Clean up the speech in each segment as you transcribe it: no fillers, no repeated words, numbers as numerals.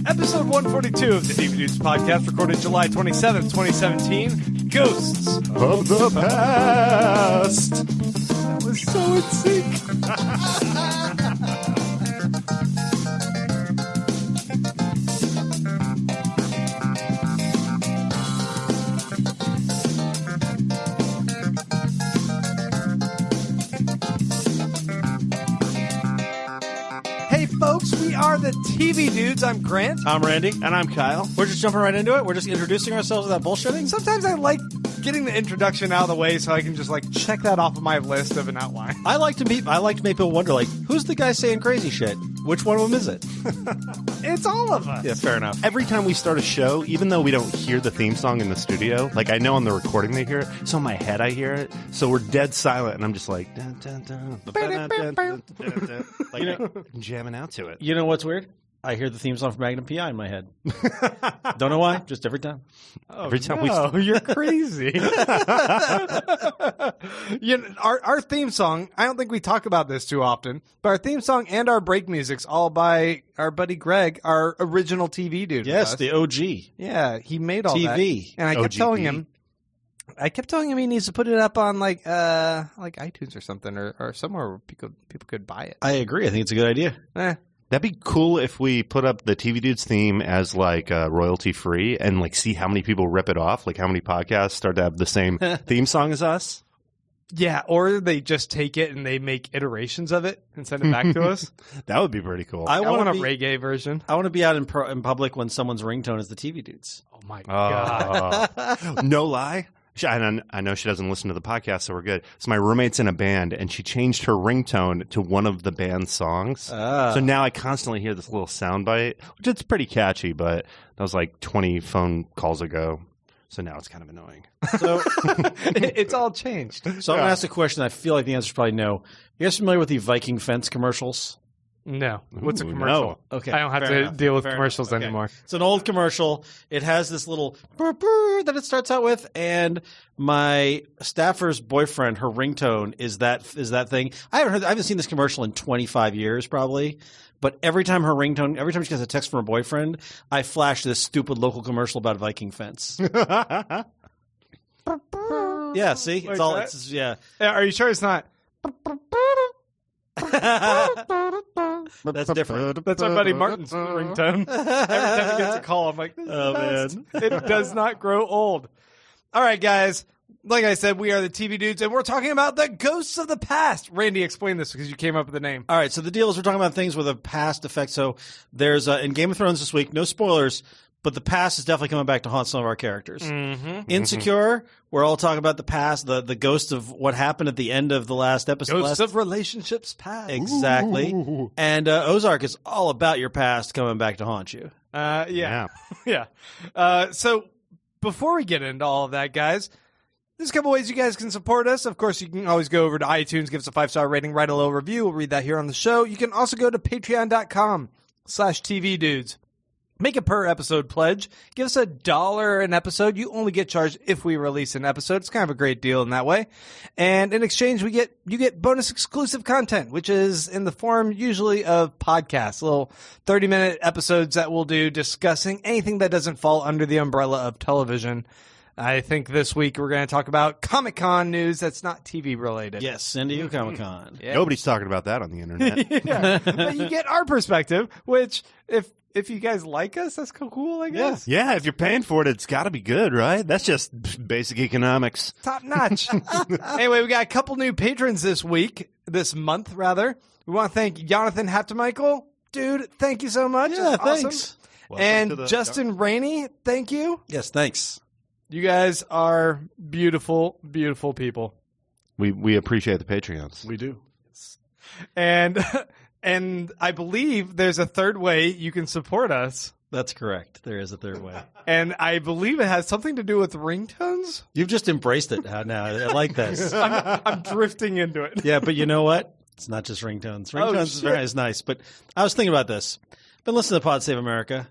Episode 142 of the TV Dudes podcast, recorded July 27th, 2017. Ghosts of the past. That was so in Hey folks, we are the TV Dudes. I'm Grant. I'm Randy. And I'm Kyle. We're just jumping right into it. We're just introducing ourselves without bullshitting. Sometimes I like getting the introduction out of the way so I can just like check that off of my list of an outline. I like to make people wonder, like, who's the guy saying crazy shit? Which one of them is it? It's all of us. Yeah, fair enough. Every time we start a show, even though we don't hear the theme song in the studio, like I know on the recording they hear it, so in my head I hear it, so we're dead silent, and I'm just like, dun, dun, dun, dun, dun, dun, dun, like jamming out to it. You know what's weird? I hear the theme song from Magnum P.I. in my head. Don't know why, just every time. Every time you're crazy. Our theme song, I don't think we talk about this too often, but our theme song and our break music's all by our buddy Greg, our original TV dude. Yes, the OG. Yeah, he made all TV. that. And I kept telling him he needs to put it up on like iTunes or something or somewhere where people could buy it. I agree. I think it's a good idea. That'd be cool if we put up the TV Dudes theme as like royalty free and like see how many people rip it off, like how many podcasts start to have the same theme song as us. Yeah, or they just take it and they make iterations of it and send it back to us. That would be pretty cool. I want a reggae version. I want to be out in public when someone's ringtone is the TV Dudes. Oh my God. No lie. I know she doesn't listen to the podcast, so we're good. So my roommate's in a band, and she changed her ringtone to one of the band's songs. So now I constantly hear this little soundbite, which it's pretty catchy, but that was like 20 phone calls ago. So now it's kind of annoying. So it's all changed. So I'm going to ask a question. I feel like the answer is probably no. You guys familiar with the Viking fence commercials? No. What's a commercial? No. Okay. I don't have to deal with commercials anymore. It's an old commercial. It has this little burr, burr that it starts out with, and my staffer's boyfriend, her ringtone is that thing. I haven't seen this commercial in 25 years probably, but every time she gets a text from her boyfriend, I flash this stupid local commercial about Viking fence. Yeah, see? It's all it's yeah. Are you sure it's not? That's different. That's our buddy Martin's ringtone. Every time he gets a call, I'm like, this is the best. Man. It does not grow old. All right, guys. Like I said, we are the TV Dudes, and we're talking about the ghosts of the past. Randy, explain this because you came up with the name. All right, so the deal is we're talking about things with a past effect. So there's, in Game of Thrones this week, no spoilers, but the past is definitely coming back to haunt some of our characters. Mm-hmm. Insecure, we're all talking about the past, the ghost of what happened at the end of the last episode. Ghosts of relationships past. Exactly. Ooh. And Ozark is all about your past coming back to haunt you. Yeah. So before we get into all of that, guys, there's a couple ways you guys can support us. Of course, you can always go over to iTunes, give us a 5-star rating, write a little review. We'll read that here on the show. You can also go to patreon.com/TVDudes. Make a per episode pledge. Give us $1 an episode. You only get charged if we release an episode. It's kind of a great deal in that way. And in exchange, you get bonus exclusive content, which is in the form usually of podcasts, little 30-minute episodes that we'll do discussing anything that doesn't fall under the umbrella of television. I think this week we're going to talk about Comic-Con news that's not TV related. Yes, San Diego Comic-Con. Yeah. Nobody's talking about that on the internet. Yeah. But you get our perspective, which if you guys like us, that's cool, I guess. Yeah, if you're paying for it, it's got to be good, right? That's just basic economics. Top notch. Anyway, we got a couple new patrons this month. We want to thank Jonathan Haptemichael. Dude, thank you so much. Yeah, thanks. Awesome. And Justin Rainey, thank you. Yes, thanks. You guys are beautiful, beautiful people. We appreciate the Patreons. We do. And I believe there's a third way you can support us. That's correct. There is a third way. And I believe it has something to do with ringtones. You've just embraced it now. I like this. I'm drifting into it. Yeah, but you know what? It's not just ringtones. Ringtones is nice. But I was thinking about this. Been listening to Pod Save America.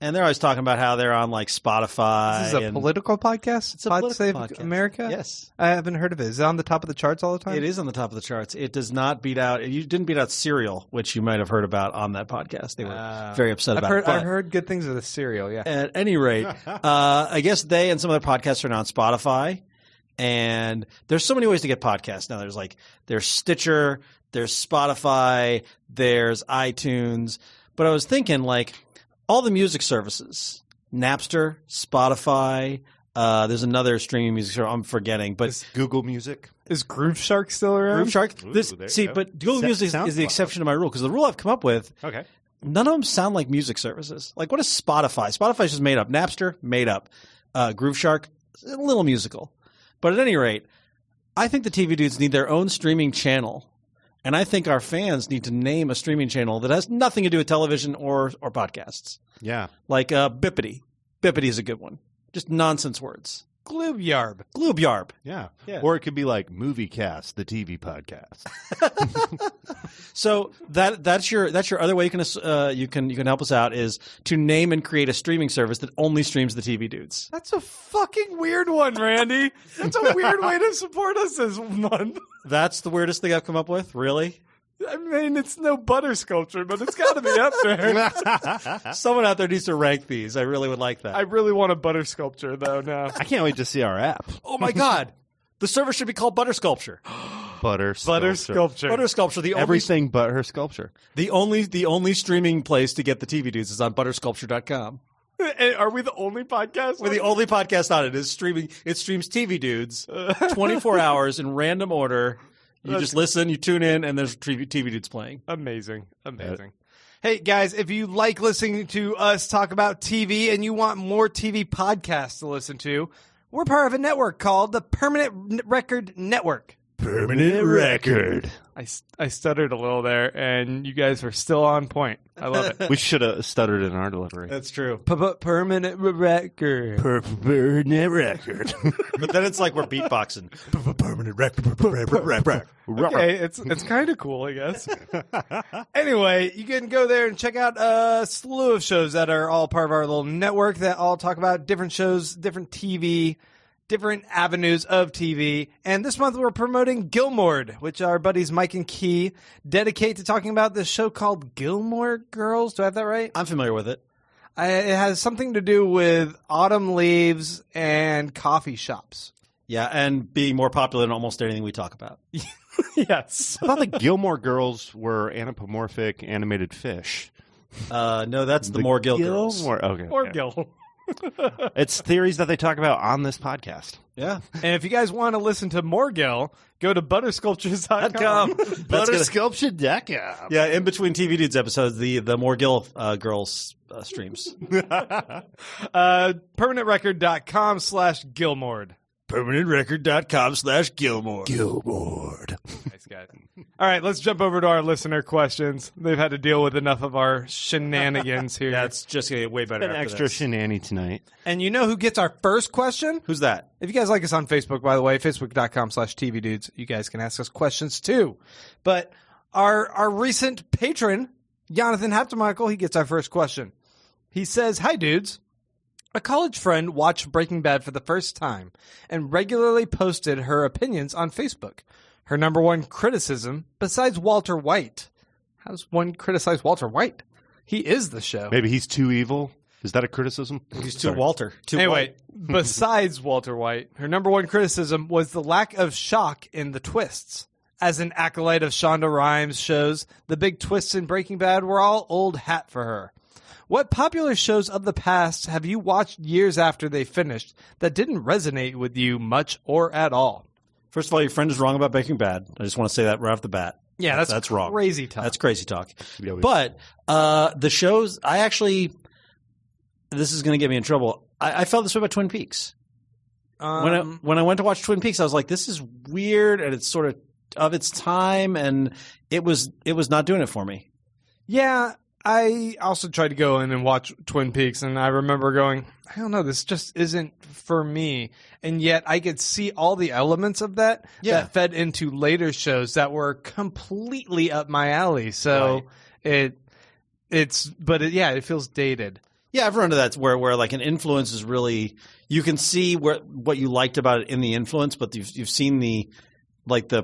And they're always talking about how they're on like Spotify. This is a political podcast? It's a Pod political Save podcast. America? Yes. I haven't heard of it. Is it on the top of the charts all the time? It is on the top of the charts. It does not beat out. You didn't beat out Serial, which you might have heard about on that podcast. They were very upset about it. I've heard good things of the cereal, yeah. At any rate, I guess they and some other podcasts are now on Spotify. And there's so many ways to get podcasts now. There's Stitcher, there's Spotify, there's iTunes. But I was thinking, like, all the music services, Napster, Spotify, there's another streaming music service I'm forgetting. But Is Google Music? Is Groove Shark still around? Groove Shark. Ooh, But Google Music is the exception to my rule, because the rule I've come up with, Okay. none of them sound like music services. Like, what is Spotify? Spotify's just made up. Napster, made up. Groove Shark, a little musical. But at any rate, I think the TV dudes need their own streaming channel. And I think our fans need to name a streaming channel that has nothing to do with television or podcasts. Yeah. Like Bippity. Bippity is a good one. Just nonsense words. Gloob Yarb. Gloob Yarb. Yeah. Yeah. Or it could be like Movie Cast, the TV podcast. So that's your other way you can help us out, is to name and create a streaming service that only streams the TV dudes. That's a fucking weird one, Randy. That's a weird way to support us this month. That's the weirdest thing I've come up with. Really? I mean, it's no butter sculpture, but it's got to be up there. Someone out there needs to rank these. I really would like that. I really want a butter sculpture, though, now. I can't wait to see our app. Oh my God. The server should be called Butter Sculpture. Butter Butter Sculpture. sculpture. Butter Sculpture. Everything but her sculpture. The only streaming place to get the TV dudes is on buttersculpture.com. Are we the only podcast? We're the only podcast on it. Is streaming. It streams TV dudes 24 hours in random order. You just listen, you tune in, and there's TV dudes playing. Amazing. Hey, guys, if you like listening to us talk about TV and you want more TV podcasts to listen to, we're part of a network called the Permanent Record Network. Permanent Record. I stuttered a little there, and you guys were still on point. I love it. We should have stuttered in our delivery. That's true. Permanent Record. Permanent Record. But then it's like we're beatboxing. Permanent Record. Okay, it's kind of cool, I guess. Anyway, you can go there and check out a slew of shows that are all part of our little network that all talk about different shows, different TV, different avenues of TV. And this month we're promoting Gilmored, which our buddies Mike and Key dedicate to talking about this show called Gilmore Girls. Do I have that right? I'm familiar with it. It has something to do with autumn leaves and coffee shops. Yeah, and being more popular than almost anything we talk about. Yes. I thought the Gilmore Girls were anthropomorphic animated fish. No, that's the More Gill Girls. Okay. Or okay. Gil. It's theories that they talk about on this podcast. Yeah. And if you guys want to listen to more Gil, go to buttersculptures.com. Buttersculpture.com. Yeah, in between TV Dudes episodes, the More Gill Girls streams. Permanentrecord.com/Gilmord. Permanentrecord.com/Gilmore. Gilmore. Nice guy. All right, let's jump over to our listener questions. They've had to deal with enough of our shenanigans here. Yeah, it's just going to get way better An after extra this. shenanny tonight. And you know who gets our first question? Who's that? If you guys like us on Facebook, by the way, facebook.com/TV Dudes, you guys can ask us questions too. But our recent patron, Jonathan Haptemichael, he gets our first question. He says, "Hi, dudes. A college friend watched Breaking Bad for the first time and regularly posted her opinions on Facebook. Her number one criticism, besides Walter White." How does one criticize Walter White? He is the show. Maybe he's too evil. Is that a criticism? He's too Sorry. Walter. Too Anyway, besides Walter White, her number one criticism was the lack of shock in the twists. As an acolyte of Shonda Rhimes shows, the big twists in Breaking Bad were all old hat for her. What popular shows of the past have you watched years after they finished that didn't resonate with you much or at all? First of all, your friend is wrong about Breaking Bad. I just want to say that right off the bat. Yeah, that's wrong. Crazy talk. That's crazy talk. Yeah, But the shows, this is going to get me in trouble. I felt this way about Twin Peaks. When I went to watch Twin Peaks, I was like, this is weird, and it's sort of its time, and it was not doing it for me. Yeah, I also tried to go in and watch Twin Peaks, and I remember going, I don't know, this just isn't for me. And yet I could see all the elements of that that fed into later shows that were completely up my alley. So it feels dated. Yeah, I've run into that where like an influence is really you can see what you liked about it in the influence, but you've seen the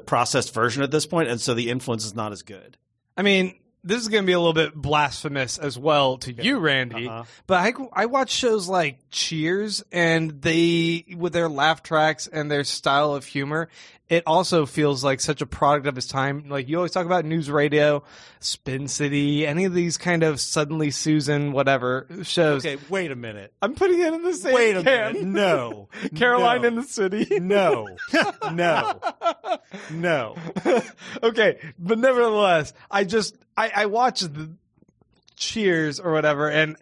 processed version at this point, and so the influence is not as good. I mean, this is going to be a little bit blasphemous as well to you, Randy. But I watch shows like Cheers, and they, with their laugh tracks and their style of humor, it also feels like such a product of its time. Like you always talk about News Radio, Spin City, any of these kind of Suddenly Susan, whatever shows. Okay, wait a minute. I'm putting it in the same Wait a can. minute. No. Caroline No. in the City. No. No. No. Okay, but nevertheless, I watch the Cheers or whatever, and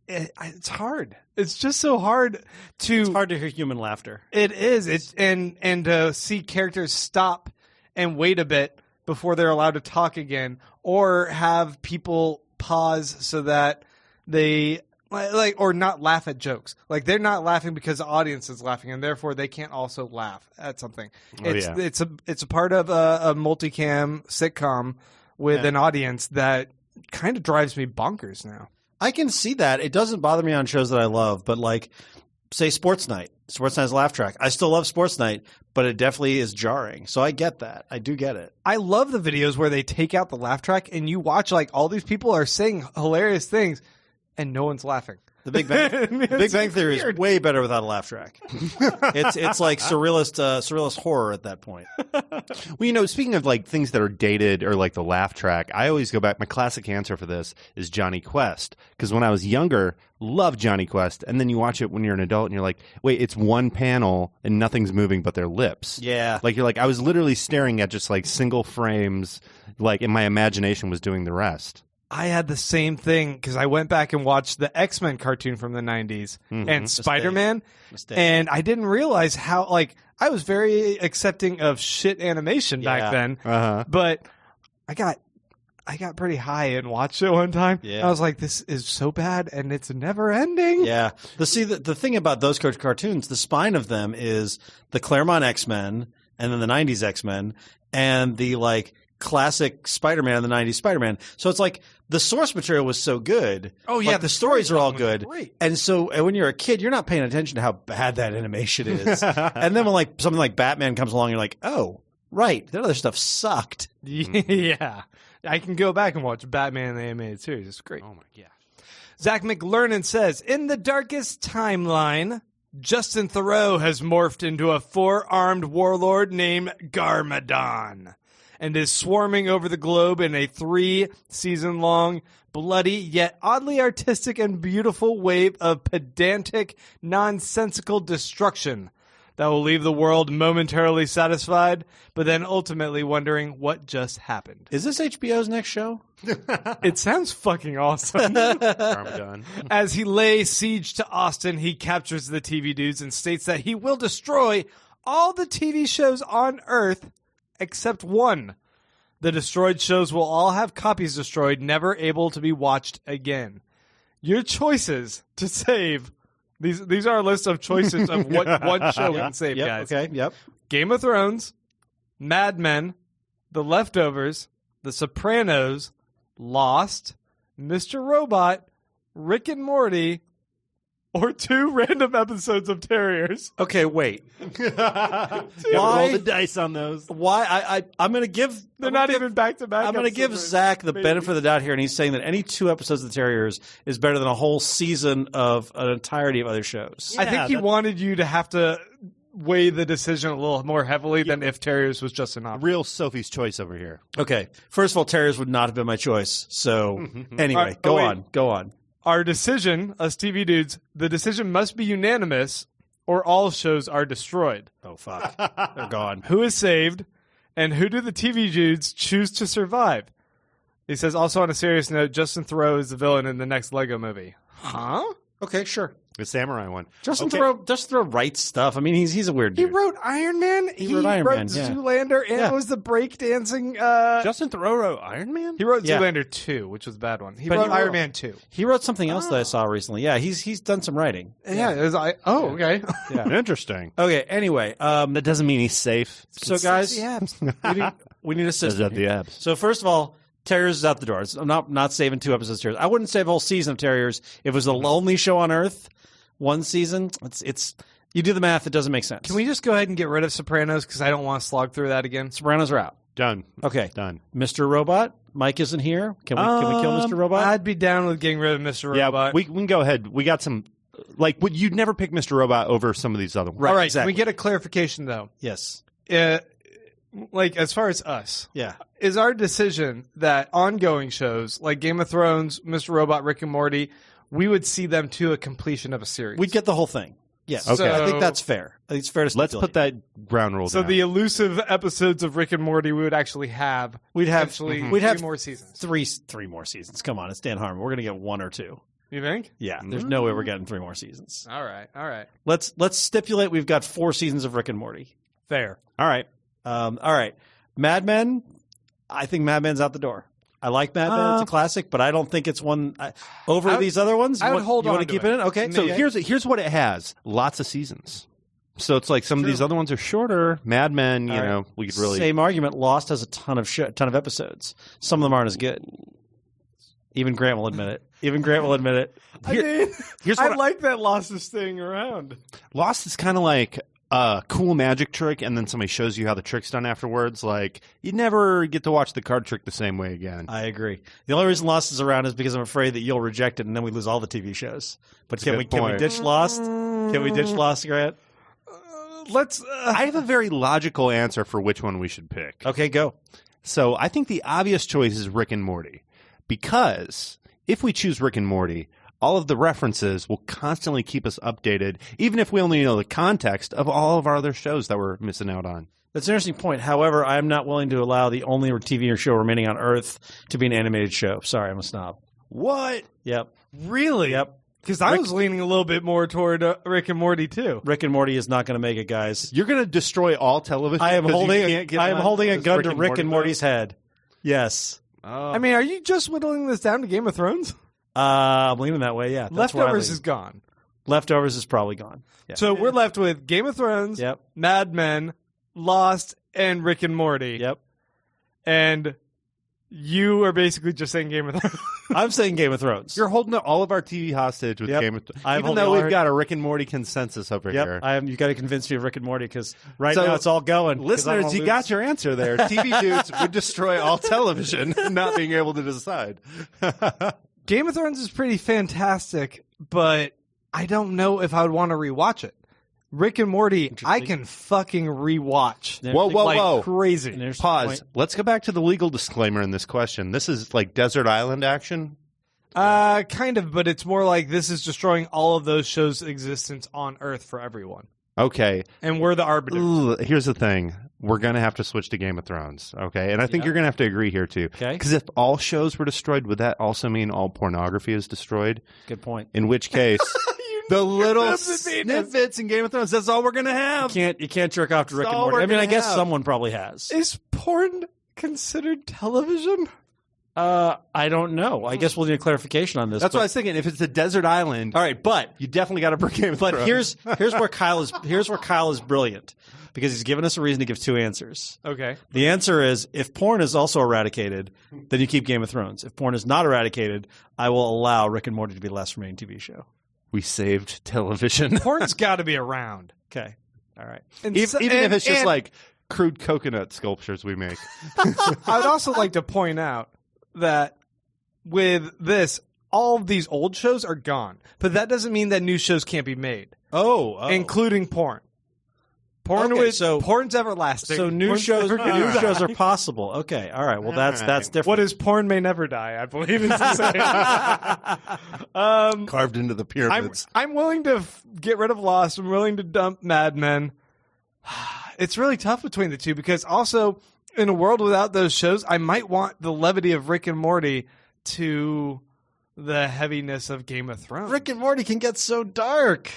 it's hard. It's just so hard to. It's hard to hear human laughter. It is. It's and to see characters stop and wait a bit before they're allowed to talk again, or have people pause so that they or not laugh at jokes. Like they're not laughing because the audience is laughing, and therefore they can't also laugh at something. It's a part of a multicam sitcom with an audience that kind of drives me bonkers now. I can see that. It doesn't bother me on shows that I love, but like, say, Sports Night. Sports Night's laugh track. I still love Sports Night, but it definitely is jarring. So I get that. I do get it. I love the videos where they take out the laugh track and you watch like all these people are saying hilarious things and no one's laughing. The Big Bang Theory is way better without a laugh track. It's like surrealist horror at that point. Well, speaking of like things that are dated or like the laugh track, I always go back. My classic answer for this is Johnny Quest, because when I was younger, loved Johnny Quest, and then you watch it when you're an adult and you're like, wait, it's one panel and nothing's moving but their lips. Yeah, like you're like I was literally staring at just like single frames, like in my imagination was doing the rest. I had the same thing because I went back and watched the X-Men cartoon from the 90s and Spider-Man, and I didn't realize how, like, I was very accepting of shit animation back then, but I got pretty high and watched it one time. Yeah. I was like, this is so bad, and it's never ending. Yeah. The thing about those cartoons, the spine of them is the Claremont X-Men and then the 90s X-Men and the, like, classic Spider-Man in the 90s Spider-Man. So it's like the source material was so good. Oh, yeah. Like, the stories are all good. Great. And so when you're a kid, you're not paying attention to how bad that animation is. And then when like something like Batman comes along, you're like, oh, right. That other stuff sucked. Yeah. I can go back and watch Batman the animated series. It's great. Oh, my gosh. Zach McLernan says, in the darkest timeline, Justin Theroux has morphed into a four-armed warlord named Garmadon, and is swarming over the globe in a 3-season-long, bloody, yet oddly artistic and beautiful wave of pedantic, nonsensical destruction that will leave the world momentarily satisfied, but then ultimately wondering what just happened. Is this HBO's next show? It sounds fucking awesome. As he lays siege to Austin, he captures the TV dudes and states that he will destroy all the TV shows on Earth except one. The destroyed shows will all have copies destroyed, never able to be watched again. Your choices to save. These are a list of choices of what one show we can save, guys. Okay, yep. Game of Thrones, Mad Men, The Leftovers, The Sopranos, Lost, Mr. Robot, Rick and Morty, or 2 random episodes of Terriers. Okay, wait. Roll the dice on those. Why? I'm going to give... They're not even back-to-back. I'm going to give Zach the benefit of the doubt here, and he's saying that any 2 episodes of the Terriers is better than a whole season of an entirety of other shows. I think he wanted you to have to weigh the decision a little more heavily than if Terriers was just an option. Real Sophie's choice over here. Okay. First of all, Terriers would not have been my choice. So anyway, go on. Our decision, us TV dudes, the decision must be unanimous or all shows are destroyed. Oh, fuck. They're gone. Who is saved, and who do the TV dudes choose to survive? He says, also on a serious note, Justin Theroux is the villain in the next Lego movie. Huh? Okay, sure. The samurai one. Justin Theroux writes stuff. I mean, he's a weird dude. He wrote Iron Man. He wrote Zoolander, and it was the breakdancing. Justin Theroux wrote Iron Man? He wrote Zoolander 2, which was a bad one. He wrote Iron Man 2. He wrote something else that I saw recently. Yeah, he's done some writing. Yeah. Okay. Yeah. Interesting. Okay, anyway. That doesn't mean he's safe. So, guys, we need a system. The abs. So, first of all, Terriers is out the door. I'm not saving 2 episodes of Terriers. I wouldn't save a whole season of Terriers if it was the only show on Earth. 1 season. It's you do the math. It doesn't make sense. Can we just go ahead and get rid of Sopranos because I don't want to slog through that again? Sopranos are out. Done. Okay. Done. Mr. Robot. Mike isn't here. Can we kill Mr. Robot? I'd be down with getting rid of Mr. Yeah, Robot. we can go ahead. We got some. Like, you'd never pick Mr. Robot over some of these other ones. Right, All right. exactly. Can we get a clarification though? Yes. Like as far as us, Yeah. is our decision that ongoing shows like Game of Thrones, Mr. Robot, Rick and Morty, we would see them to a completion of a series? We'd get the whole thing. Yes. Okay. I think that's fair. I think it's fair to Let's stipulate. put that ground rule So down. the elusive episodes of Rick and Morty we would actually have. We'd have Actually, we'd have 3 more seasons. three more seasons. Come on, it's Dan Harmon. We're gonna get 1 or 2. You think? Yeah. There's no way we're getting 3 more seasons. All right. Let's stipulate we've got 4 seasons of Rick and Morty. Fair. All right. All right. Mad Men. I think Mad Men's out the door. I like Mad Men. It's a classic, but I don't think it's one over these other ones. I would hold you on want to keep it. it in? Okay. So here's what it has. Lots of seasons. So it's like some of these other ones are shorter. Mad Men, you know, we could really same argument. Lost has a ton of episodes. Some of them aren't as good. Even Grant will admit it. Here's I what like that Lost is staying around. Lost is kind of like a cool magic trick, and then somebody shows you how the trick's done afterwards. Like, you never get to watch the card trick the same way again. I agree. The only reason Lost is around is because I'm afraid that you'll reject it, and then we lose all the TV shows. But can we ditch Lost? Can we ditch Lost, Grant? Let's. I have a very logical answer for which one we should pick. Okay, go. So I think the obvious choice is Rick and Morty, because if we choose Rick and Morty, all of the references will constantly keep us updated, even if we only know the context of all of our other shows that we're missing out on. That's an interesting point. However, I am not willing to allow the only TV or show remaining on Earth to be an animated show. Sorry, I'm a snob. What? Yep. Really? Yep. Because I was leaning a little bit more toward Rick and Morty too. Rick and Morty is not going to make it, guys. You're going to destroy all television? I am 'cause holding. you can't get I am on holding a this gun to Rick Morty and Morty's head. Yes. I mean, are you just whittling this down to Game of Thrones? I'm leaning that way. Yeah. That's where I Leftovers lean. is gone. Leftovers is probably gone. Yeah. So we're left with Game of Thrones, Yep. Mad Men, Lost, and Rick and Morty. Yep. And you are basically just saying Game of Thrones. I'm saying Game of Thrones. You're holding all of our TV hostage with Yep. Game of Thrones. I'm Even holding though all we've our- got a Rick and Morty consensus over Yep. here. You got to convince me of Rick and Morty because right So, now it's all going. 'Cause I Listeners, wanna you lose. got your answer there. TV dudes would destroy all television, not being able to decide. Game of Thrones is pretty fantastic, but I don't know if I would want to rewatch it. Rick and Morty, I can fucking rewatch. They're- Whoa, whoa, like whoa. crazy. And there's the Pause. point. Let's go back to the legal disclaimer in this question. This is like Desert Island action. Kind of, but it's more like this is destroying all of those shows' existence on Earth for everyone. Okay. And we're the arbiters. Ooh, here's the thing. We're going to have to switch to Game of Thrones. Okay. And I think you're going to have to agree here, too. Okay. Because if all shows were destroyed, would that also mean all pornography is destroyed? Good point. In which case, the little snippets. snippets in Game of Thrones, that's all we're going to have. You can't jerk off to Rick and all Morty. we're I mean, I gonna guess have. someone probably has. Is porn considered television? I don't know. I guess we'll need a clarification on this. That's but, what I was thinking. If it's a desert island, all right, but you definitely got to bring Game of but Thrones. here's where Kyle is brilliant because he's given us a reason to give 2 answers. Okay. The answer is if porn is also eradicated, then you keep Game of Thrones. If porn is not eradicated, I will allow Rick and Morty to be the last remaining TV show. We saved television. Porn's got to be around. Okay. All right. And Even if it's just like crude coconut sculptures we make. I would also like to point out that with this, all of these old shows are gone. But that doesn't mean that new shows can't be made, including porn. Porn's everlasting. So new Porn's shows everlasting. are possible. Okay. All right. Well, that's different. What is porn may never die, I believe is the saying. Carved into the pyramids. I'm willing to get rid of Lost. I'm willing to dump Mad Men. It's really tough between the two because also in a world without those shows, I might want the levity of Rick and Morty to the heaviness of Game of Thrones. Rick and Morty can get so dark.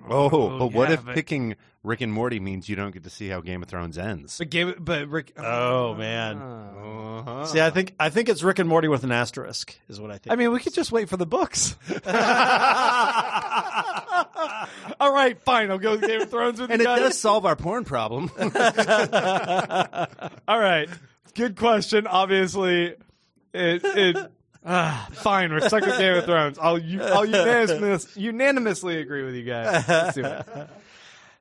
But what yeah, if but- picking Rick and Morty means you don't get to see how Game of Thrones ends? But Rick. Oh man. Uh-huh. See, I think it's Rick and Morty with an asterisk is what I think. I mean, we could just wait for the books. All right, fine. I'll go with Game of Thrones with And you it guys. does solve our porn problem. All right. Good question. Obviously, Fine, we're stuck with Game of Thrones. I'll unanimously agree with you guys. Let's do it.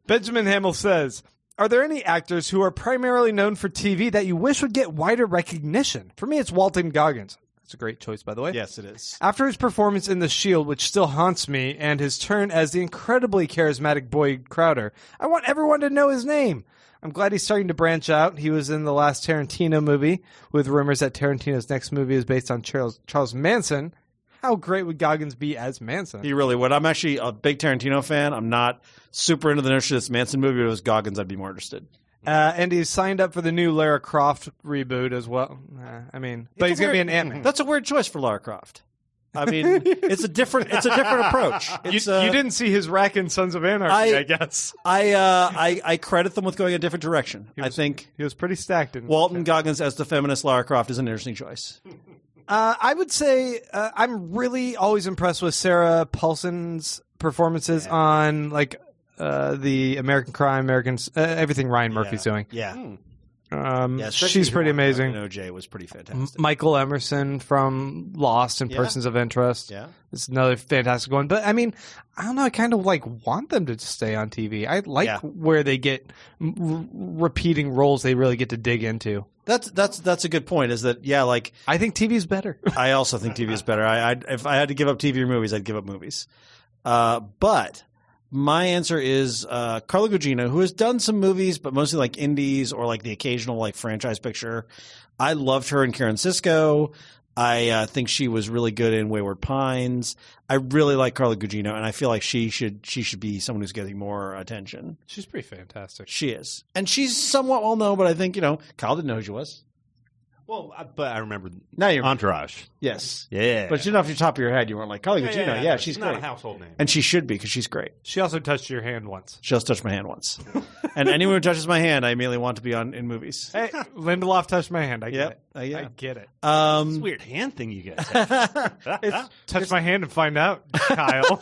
Benjamin Hamill says, are there any actors who are primarily known for TV that you wish would get wider recognition? For me, it's Walton Goggins. That's a great choice, by the way. Yes, it is. After his performance in The Shield, which still haunts me, and his turn as the incredibly charismatic Boyd Crowder, I want everyone to know his name. I'm glad he's starting to branch out. He was in the last Tarantino movie, with rumors that Tarantino's next movie is based on Charles Manson. How great would Goggins be as Manson? He really would. I'm actually a big Tarantino fan. I'm not super into the notion of this Manson movie, but if it was Goggins, I'd be more interested. And he's signed up for the new Lara Croft reboot as well. But he's going to be an Ant-Man. That's a weird choice for Lara Croft. I mean, it's a different approach. You didn't see his rack in Sons of Anarchy, I guess. I credit them with going a different direction. I think he was pretty stacked. Walton Goggins as the feminist Lara Croft is an interesting choice. I would say I'm really always impressed with Sarah Paulson's performances on the American Crime, everything Ryan Murphy's doing. Yeah. She's pretty amazing. OJ was pretty fantastic. Michael Emerson from Lost and Persons of Interest. Yeah. It's another fantastic one. But I mean, I don't know. I kind of want them to stay on TV. I like where they get repeating roles they really get to dig into. That's a good point. Is that I think TV is better. I also think TV is better. If I had to give up TV or movies, I'd give up movies. But my answer is Carla Gugino, who has done some movies, but mostly like indies or like the occasional like franchise picture. I loved her in Karen Cisco. I think she was really good in Wayward Pines. I really like Carla Gugino, and I feel like she should be someone who's getting more attention. She's pretty fantastic. She is, and she's somewhat well known. But I think Kyle didn't know who she was. Well, but I remember now you're Entourage. Yes. Yeah. But off the top of your head, you weren't like, Carla Gugino. Yeah, she's great. Not a household name. And she should be, because she's great. She also touched your hand once. She also touched my hand once. And anyone who touches my hand, I immediately want to be in movies. Hey, Lindelof touched my hand. I get it. I get it. It's a weird hand thing you guys have. Touch my hand and find out, Kyle.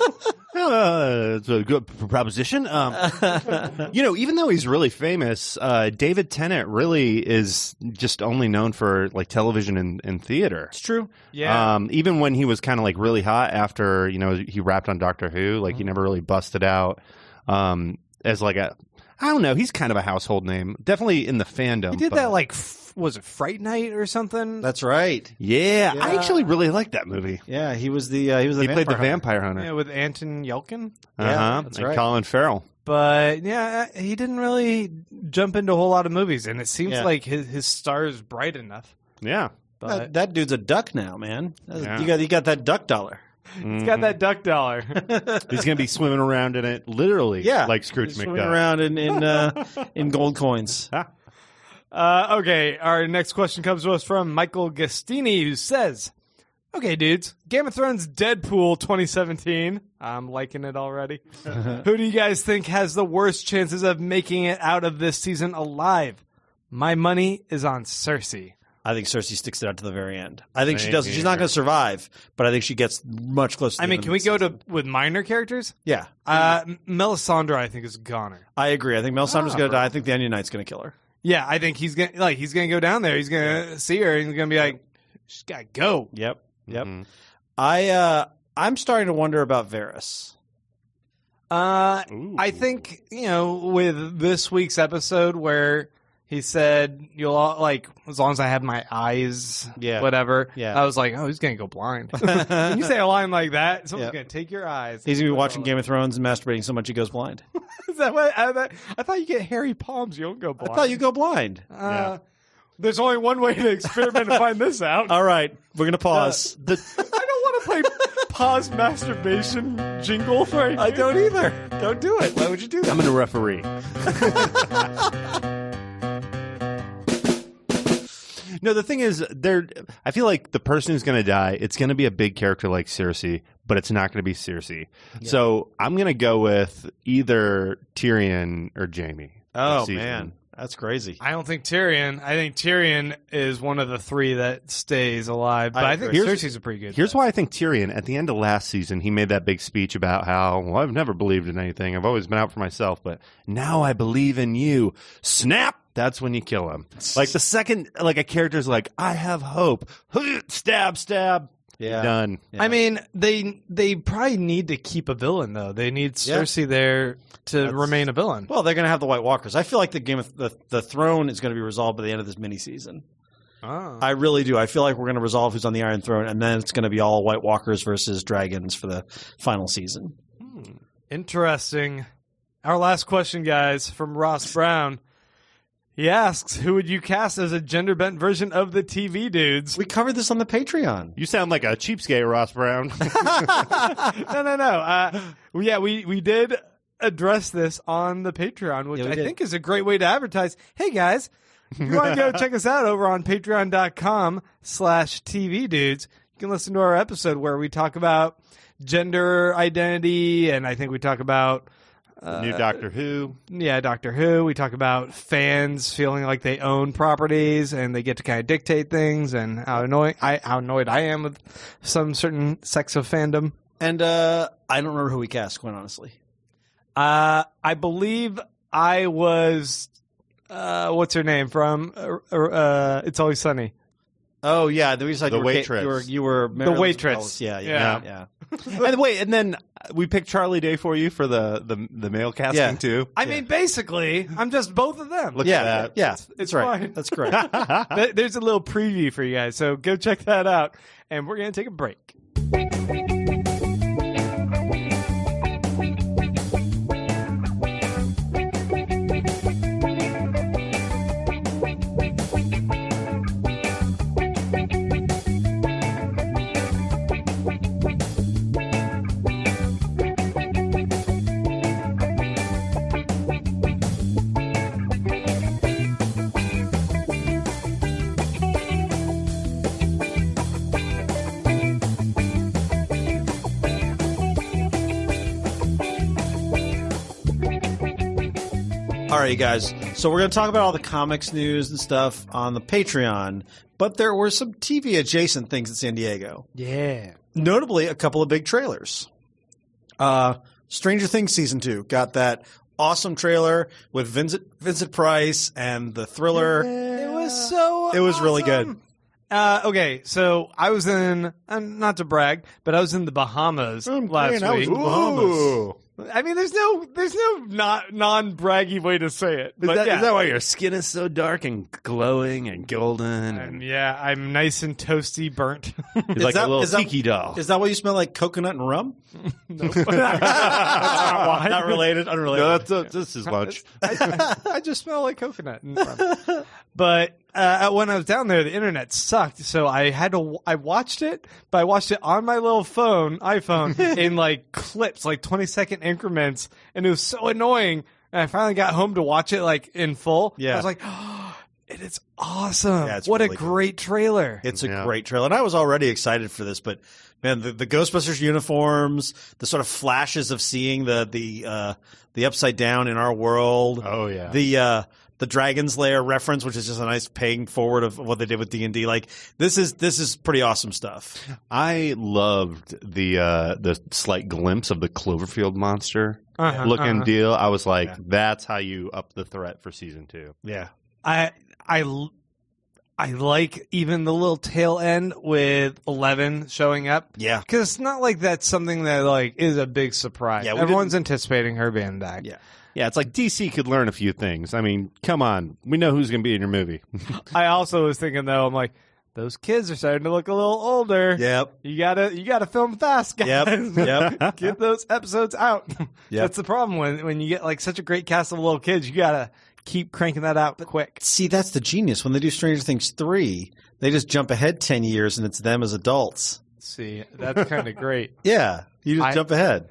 It's a good proposition. Even though he's really famous, David Tennant really is just only known for like television and theater. It's true. Yeah. Even when he was kind of like really hot after, he rapped on Doctor Who, like he never really busted out as like I don't know. He's kind of a household name, definitely in the fandom. He did that was it Fright Night or something? That's right. Yeah, I actually really liked that movie. Yeah, he played the vampire hunter. Yeah, with Anton Yelkin. Yeah, that's right. And Colin Farrell. But yeah, he didn't really jump into a whole lot of movies, and it seems like his star is bright enough. Yeah, but that dude's a duck now, man. You got that duck dollar. He's got that duck dollar. He's going to be swimming around in it, literally, like Scrooge McDuck. Swimming around in gold coins. Okay, our next question comes to us from Michael Gastini, who says, okay, dudes, Game of Thrones Deadpool 2017. I'm liking it already. Who do you guys think has the worst chances of making it out of this season alive? My money is on Cersei. I think Cersei sticks it out to the very end. I think she does. She's not going to survive, but I think she gets much closer. I mean, can we go with minor characters? Yeah. Melisandre, I think, is a goner. I agree. I think Melisandre's going to die. I think the Onion Knight's going to kill her. Yeah, I think he's going to go down there. He's going to see her, and he's going to be like, she's got to go. Yep. Mm-hmm. I'm starting to wonder about Varys. I think, with this week's episode where he said, "You'll all, as long as I have my eyes, whatever." Yeah. I was like, "Oh, he's gonna go blind." When you say a line like that, someone's gonna take your eyes. He's gonna be watching Game of Thrones and masturbating so much he goes blind. Is that what? I thought you get hairy palms. You don't go blind. I thought you go blind. There's only one way to experiment to find this out. All right, we're gonna pause. I don't want to play pause masturbation jingle right here. I don't either. Don't do it. Why would you do that? I'm gonna referee. No, the thing is, I feel like the person who's going to die, it's going to be a big character like Cersei, but it's not going to be Cersei. Yeah. So I'm going to go with either Tyrion or Jaime. Oh, man. That's crazy. I don't think Tyrion. I think Tyrion is one of the 3 that stays alive. But I think Cersei's a pretty good. Here's why I think Tyrion, at the end of last season, he made that big speech about how, well, I've never believed in anything. I've always been out for myself, but now I believe in you. Snap! That's when you kill him. Like the second, like a character's like, I have hope. Stab, stab. Yeah. Done. Yeah. I mean, they probably need to keep a villain though. They need Cersei there to remain a villain. Well, they're going to have the White Walkers. I feel like the Game of the Throne is going to be resolved by the end of this mini-season. Oh. I really do. I feel like we're going to resolve who's on the Iron Throne, and then it's going to be all White Walkers versus dragons for the final season. Interesting. Our last question, guys, from Ross Brown. He asks, who would you cast as a gender-bent version of the TV dudes? We covered this on the Patreon. You sound like a cheapskate, Ross Brown. No. Yeah, we did address this on the Patreon, which I think is a great way to advertise. Hey, guys, if you want to go check us out over on patreon.com/TV dudes, you can listen to our episode where we talk about gender identity, and I think we talk about New Doctor Who. Yeah, Doctor Who. We talk about fans feeling like they own properties and they get to kind of dictate things, and how annoyed I am with some certain sects of fandom. And I don't remember who we cast, quite honestly. I believe I was what's her name from It's Always Sunny. Oh yeah, the waitress. You were the waitress. Yeah. And then we picked Charlie Day for you for the male casting too. I mean, basically, I'm just both of them. Look at that. Yeah, it's right. fine. That's correct. There's a little preview for you guys, so go check that out. And we're gonna take a break. All right, you guys. So we're going to talk about all the comics news and stuff on the Patreon, but there were some TV adjacent things in San Diego. Yeah. Notably, a couple of big trailers. Stranger Things Season 2 got that awesome trailer with Vincent Price and the thriller. It was so It was really awesome. good. Okay, so I was in, not to brag, but I was in the Bahamas last I was week. in the Bahamas. I mean, there's no not non-braggy way to say it. Is that why your skin is so dark and glowing and golden? I'm nice and toasty, burnt. It's like a little tiki doll. Is that why you smell like coconut and rum? No. That's not why. Not related? Unrelated? No, that's as much. I just smell like coconut. But when I was down there, the internet sucked, so I watched it, but I watched it on my little iPhone, in like clips, like 20-second increments, and it was so annoying. And I finally got home to watch it like in full. Yeah. I was like, oh, it is awesome. Yeah, it's what really a great trailer. It's a great trailer. And I was already excited for this, but man, the Ghostbusters uniforms, the sort of flashes of seeing the upside down in our world. Oh yeah. The Dragon's Lair reference, which is just a nice paying forward of what they did with D&D. Like this is pretty awesome stuff. I loved the slight glimpse of the Cloverfield monster looking deal. I was like, that's how you up the threat for season 2. Yeah. I like even the little tail end with 11 showing up. Yeah. Because it's not like that's something that like is a big surprise. Yeah, everyone's anticipating her being back. Yeah. Yeah, it's like DC could learn a few things. I mean, come on. We know who's going to be in your movie. I also was thinking, though, I'm like, those kids are starting to look a little older. Yep. You gotta film fast, guys. Yep. Get those episodes out. Yep. That's the problem when you get like such a great cast of little kids. You gotta keep cranking that out quick. See, that's the genius. When they do Stranger Things 3, they just jump ahead 10 years and it's them as adults. See, that's kind of great. Yeah. You just jump ahead.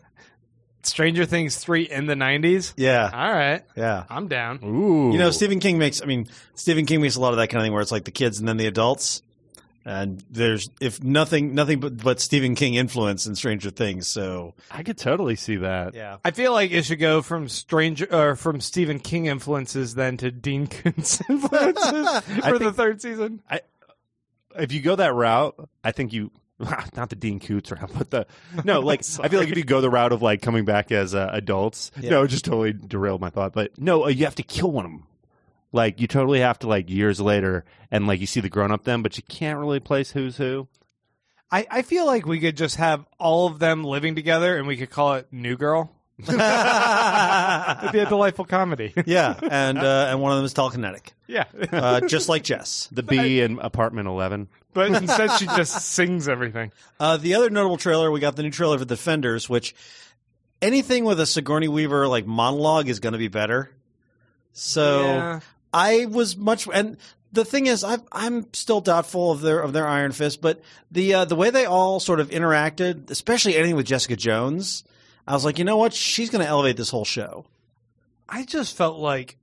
Stranger Things 3 in the 90s? Yeah. All right. Yeah. I'm down. Ooh. You know, Stephen King makes a lot of that kind of thing where it's like the kids and then the adults. And there's nothing but Stephen King influence in Stranger Things. So I could totally see that. yeah, I feel like it should go from from Stephen King influences then to Dean Koontz influences for the third season. If you go that route, I think you not the Dean Koontz route, but I feel like if you go the route of like coming back as adults, no, it just totally derailed my thought. But no, you have to kill one of them. Like, you totally have to, like, years later, and, like, you see the grown-up them, but you can't really place who's who. I feel like we could just have all of them living together, and we could call it New Girl. It'd be a delightful comedy. Yeah, and one of them is telekinetic. Yeah. Just like Jess. The bee in Apartment 11. But instead she just sings everything. The other notable trailer, we got the new trailer for Defenders, which anything with a Sigourney Weaver, like, monologue is going to be better. So... Yeah. I was and the thing is, I'm still doubtful of their Iron Fist, but the way they all sort of interacted, especially anything with Jessica Jones, I was like, you know what, she's going to elevate this whole show. I just felt like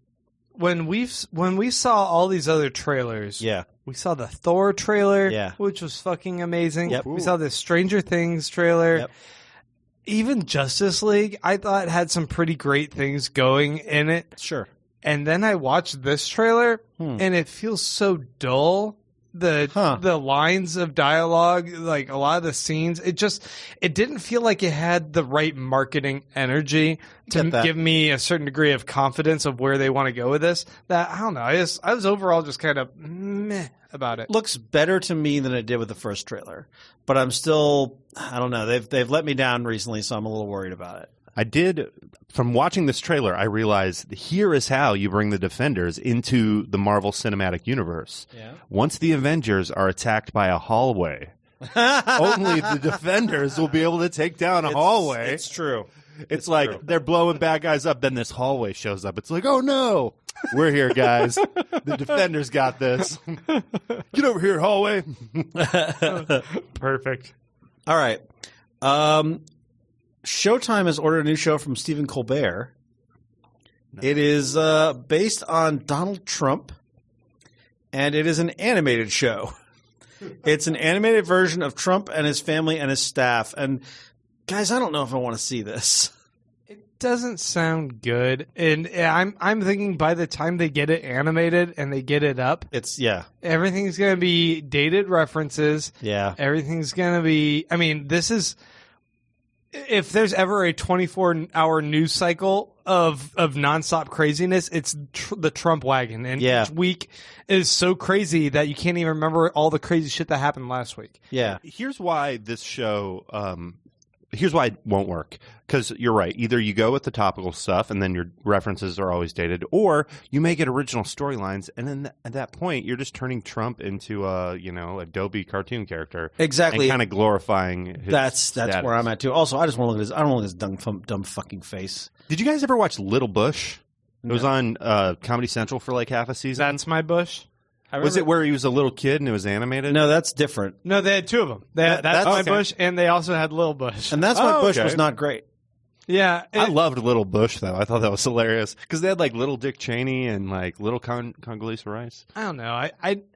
when we saw all these other trailers, we saw the Thor trailer, which was fucking amazing. Yep. We saw the Stranger Things trailer. Yep. Even Justice League, I thought had some pretty great things going in it. Sure. And then I watched this trailer, and it feels so dull. The lines of dialogue, like a lot of the scenes, it didn't feel like it had the right marketing energy to give me a certain degree of confidence of where they want to go with this. That I don't know. I was overall just kind of meh about it. Looks better to me than it did with the first trailer, but I'm still, I don't know. They've let me down recently, so I'm a little worried about it. From watching this trailer, I realized here is how you bring the Defenders into the Marvel Cinematic Universe. Yeah. Once the Avengers are attacked by a hallway, only the Defenders will be able to take down a hallway. It's true. It's like true. They're blowing bad guys up, then this hallway shows up. It's like, oh no, we're here, guys. The Defenders got this. Get over here, hallway. Perfect. All right. Showtime has ordered a new show from Stephen Colbert. Nice. It is based on Donald Trump, and it is an animated show. It's an animated version of Trump and his family and his staff. And guys, I don't know if I want to see this. It doesn't sound good, and I'm thinking by the time they get it animated and they get it up, everything's going to be dated references. Yeah, everything's going to be. I mean, this is. If there's ever a 24-hour news cycle of nonstop craziness, it's the Trump wagon. And each week is so crazy that you can't even remember all the crazy shit that happened last week. Yeah. Here's why this show here's why it won't work. Because you're right. Either you go with the topical stuff and then your references are always dated, or you make it original storylines, and then at that point you're just turning Trump into a Adobe cartoon character. Exactly. Uh, And kind of glorifying his That's status. where I'm at too. Also, I just want to look at his. I don't want to look at his dumb fucking face. Did you guys ever watch Little Bush? It was on Comedy Central for like half a season. That's my Bush. Was it where he was a little kid and it was animated? No, that's different. No, they had two of them. That's my Bush, and they also had Little Bush. And that's why Bush was not great. Yeah, I loved Little Bush though. I thought that was hilarious because they had like little Dick Cheney and like little Condoleezza Rice. I don't know.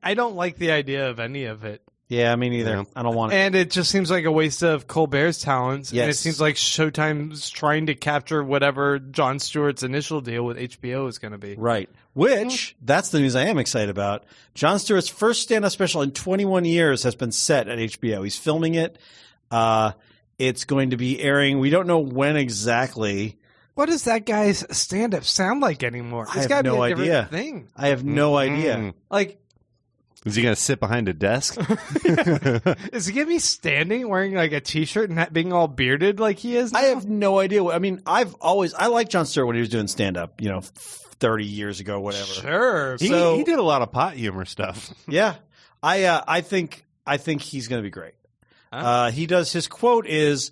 I don't like the idea of any of it. Yeah, me neither. Yeah. I don't want it. And it just seems like a waste of Colbert's talents. Yes. And it seems like Showtime's trying to capture whatever Jon Stewart's initial deal with HBO is going to be. Right. Which, that's the news I am excited about. Jon Stewart's first stand-up special in 21 years has been set at HBO. He's filming it. It's going to be airing. We don't know when exactly. What does that guy's stand-up sound like anymore? I have no idea. Thing. I have no idea. Like... Is he going to sit behind a desk? Is he going to be standing wearing like a T-shirt and being all bearded like he is now? I have no idea. I mean, I liked Jon Stewart when he was doing stand-up, 30 years ago, whatever. Sure. He did a lot of pot humor stuff. Yeah. I think he's going to be great. He does. His quote is,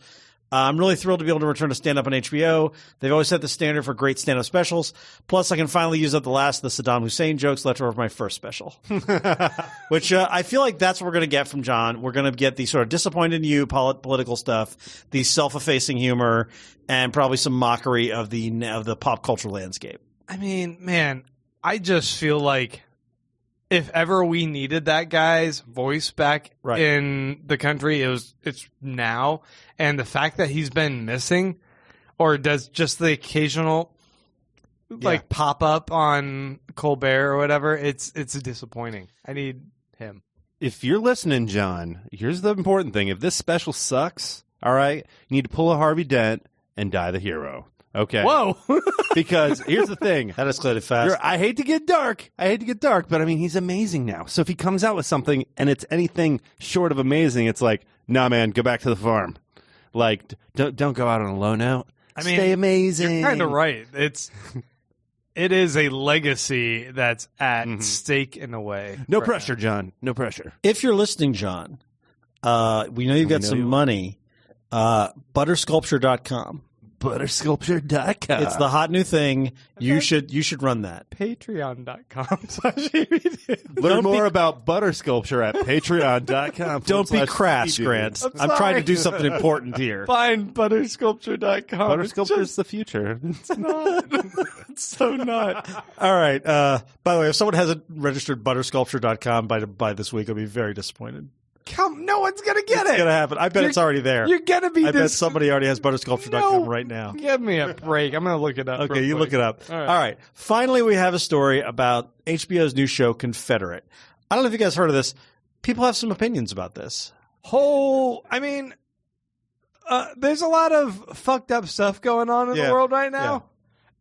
I'm really thrilled to be able to return to stand-up on HBO. They've always set the standard for great stand-up specials. Plus, I can finally use up the last of the Saddam Hussein jokes left over from my first special. Which I feel like that's what we're going to get from John. We're going to get the sort of disappointed in you political stuff, the self-effacing humor, and probably some mockery of the pop culture landscape. I mean, man, I just feel like if ever we needed that guy's voice back Right. in the country, it's now. And the fact that he's been missing, or does just the occasional like pop up on Colbert or whatever, it's disappointing. I need him. If you're listening, John, here's the important thing. If this special sucks, all right, you need to pull a Harvey Dent and die the hero. Okay. Whoa. Because here's the thing. That escalated fast. I hate to get dark, but I mean, he's amazing now. So if he comes out with something and it's anything short of amazing, it's like, nah, man, go back to the farm. Like, don't go out on a low note. I mean, stay amazing. You're kind of right. It is a legacy that's at stake in a way. No pressure, John. No pressure. If you're listening, John, we know you've got some money. Buttersculpture.com. Buttersculpture.com. It's the hot new thing. You should run that. Patreon.com. Learn more about butter sculpture at patreon.com. Don't be crass, Grant. I'm trying to do something important here. Find buttersculpture.com. Butter sculpture is the future. It's not. It's so not. All right. By the way, if someone hasn't registered buttersculpture.com by this week, I'll be very disappointed. No one's going to get It's going to happen. I bet it's already there. You're going to be I bet somebody already has buttersculpture.com right now. Give me a break. I'm going to look it up. Okay, you look it up. All right. Finally, we have a story about HBO's new show, Confederate. I don't know if you guys heard of this. People have some opinions about this. There's a lot of fucked up stuff going on in the world right now.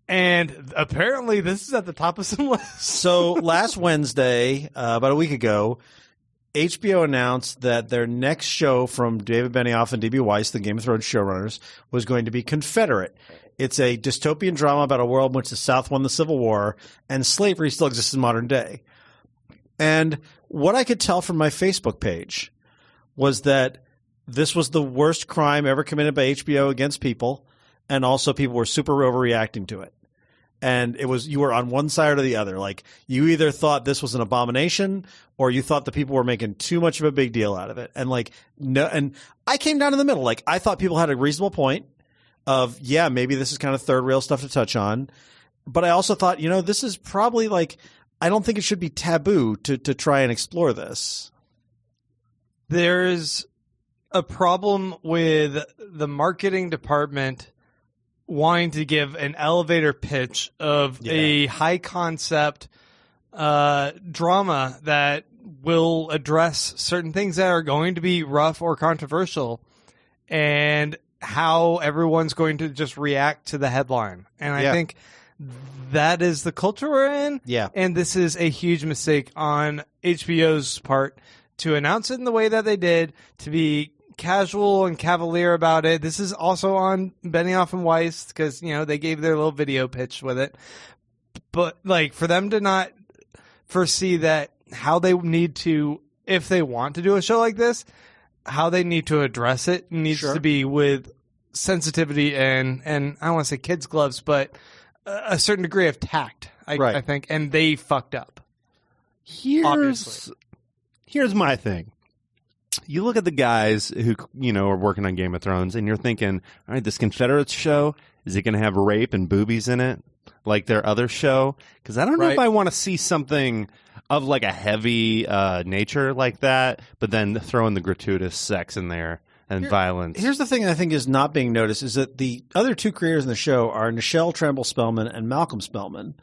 And apparently this is at the top of some lists. So last Wednesday, about a week ago, HBO announced that their next show from David Benioff and D.B. Weiss, the Game of Thrones showrunners, was going to be Confederate. It's a dystopian drama about a world in which the South won the Civil War and slavery still exists in modern day. And what I could tell from my Facebook page was that this was the worst crime ever committed by HBO against people, and also people were super overreacting to it. And you were on one side or the other. Like, you either thought this was an abomination or you thought the people were making too much of a big deal out of it. And and I came down in the middle. Like, I thought people had a reasonable point of, yeah, maybe this is kind of third rail stuff to touch on. But I also thought, this is probably I don't think it should be taboo to try and explore this. There's a problem with the marketing department wanting to give an elevator pitch of a high concept drama that will address certain things that are going to be rough or controversial, and how everyone's going to just react to the headline. And I think that is the culture we're in. Yeah. And this is a huge mistake on HBO's part to announce it in the way that they did, to be casual and cavalier about it. This is also on Benioff and Weiss because, they gave their little video pitch with it. But, for them to not foresee that how they need to, if they want to do a show like this, how they need to address it needs to be with sensitivity and I don't want to say kids' gloves, but a certain degree of tact, I think. And they fucked up. Here's my thing. You look at the guys who, are working on Game of Thrones, and you're thinking, all right, this Confederate show, is it going to have rape and boobies in it like their other show? Because I don't know if I want to see something of a heavy nature like that, but then throw in the gratuitous sex in there and violence. Here's the thing I think is not being noticed is that the other two creators in the show are Nichelle Tremble-Spellman and Malcolm Spellman,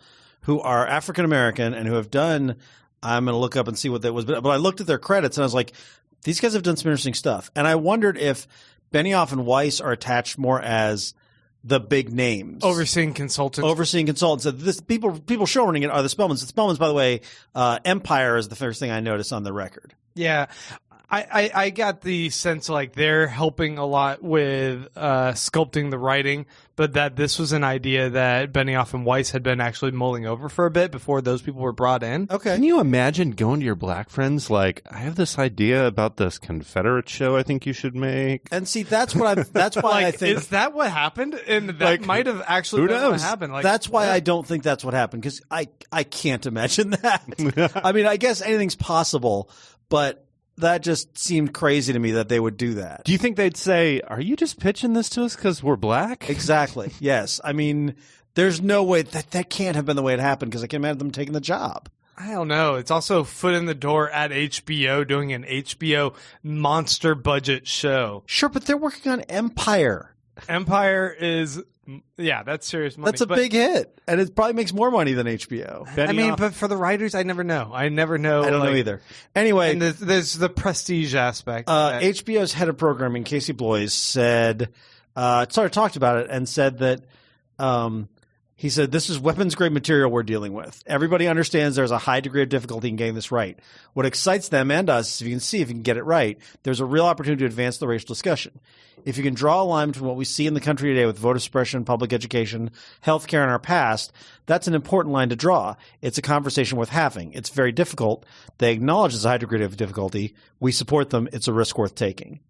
who are African-American and who have done, I'm going to look up and see what that was, but I looked at their credits and I was like, these guys have done some interesting stuff. And I wondered if Benioff and Weiss are attached more as the big names. Overseeing consultants. So this people showrunning it are the Spellmans. The Spellmans, by the way, Empire is the first thing I noticed on the record. Yeah. I got the sense they're helping a lot with sculpting the writing, but that this was an idea that Benioff and Weiss had been actually mulling over for a bit before those people were brought in. Okay. Can you imagine going to your black friends I have this idea about this Confederate show I think you should make? And see, that's why I think is that what happened? And that might have actually been what happened. That's why I don't think that's what happened, because I can't imagine that. I mean, I guess anything's possible, but that just seemed crazy to me that they would do that. Do you think they'd say, are you just pitching this to us because we're black? Exactly. Yes. I mean, there's no way that can't have been the way it happened, because I can imagine them taking the job. I don't know. It's also foot in the door at HBO doing an HBO monster budget show. Sure, but they're working on Empire. Empire is, that's serious money. That's a big hit, and it probably makes more money than HBO. But for the writers, I never know. I never know. I don't know either. Anyway, and there's the prestige aspect. HBO's head of programming, Casey Bloys, said, sort of talked about it and said that he said, this is weapons-grade material we're dealing with. Everybody understands there's a high degree of difficulty in getting this right. What excites them and us is if you can get it right, there's a real opportunity to advance the racial discussion. If you can draw a line between what we see in the country today with voter suppression, public education, healthcare in our past, that's an important line to draw. It's a conversation worth having. It's very difficult. They acknowledge there's a high degree of difficulty. We support them. It's a risk worth taking.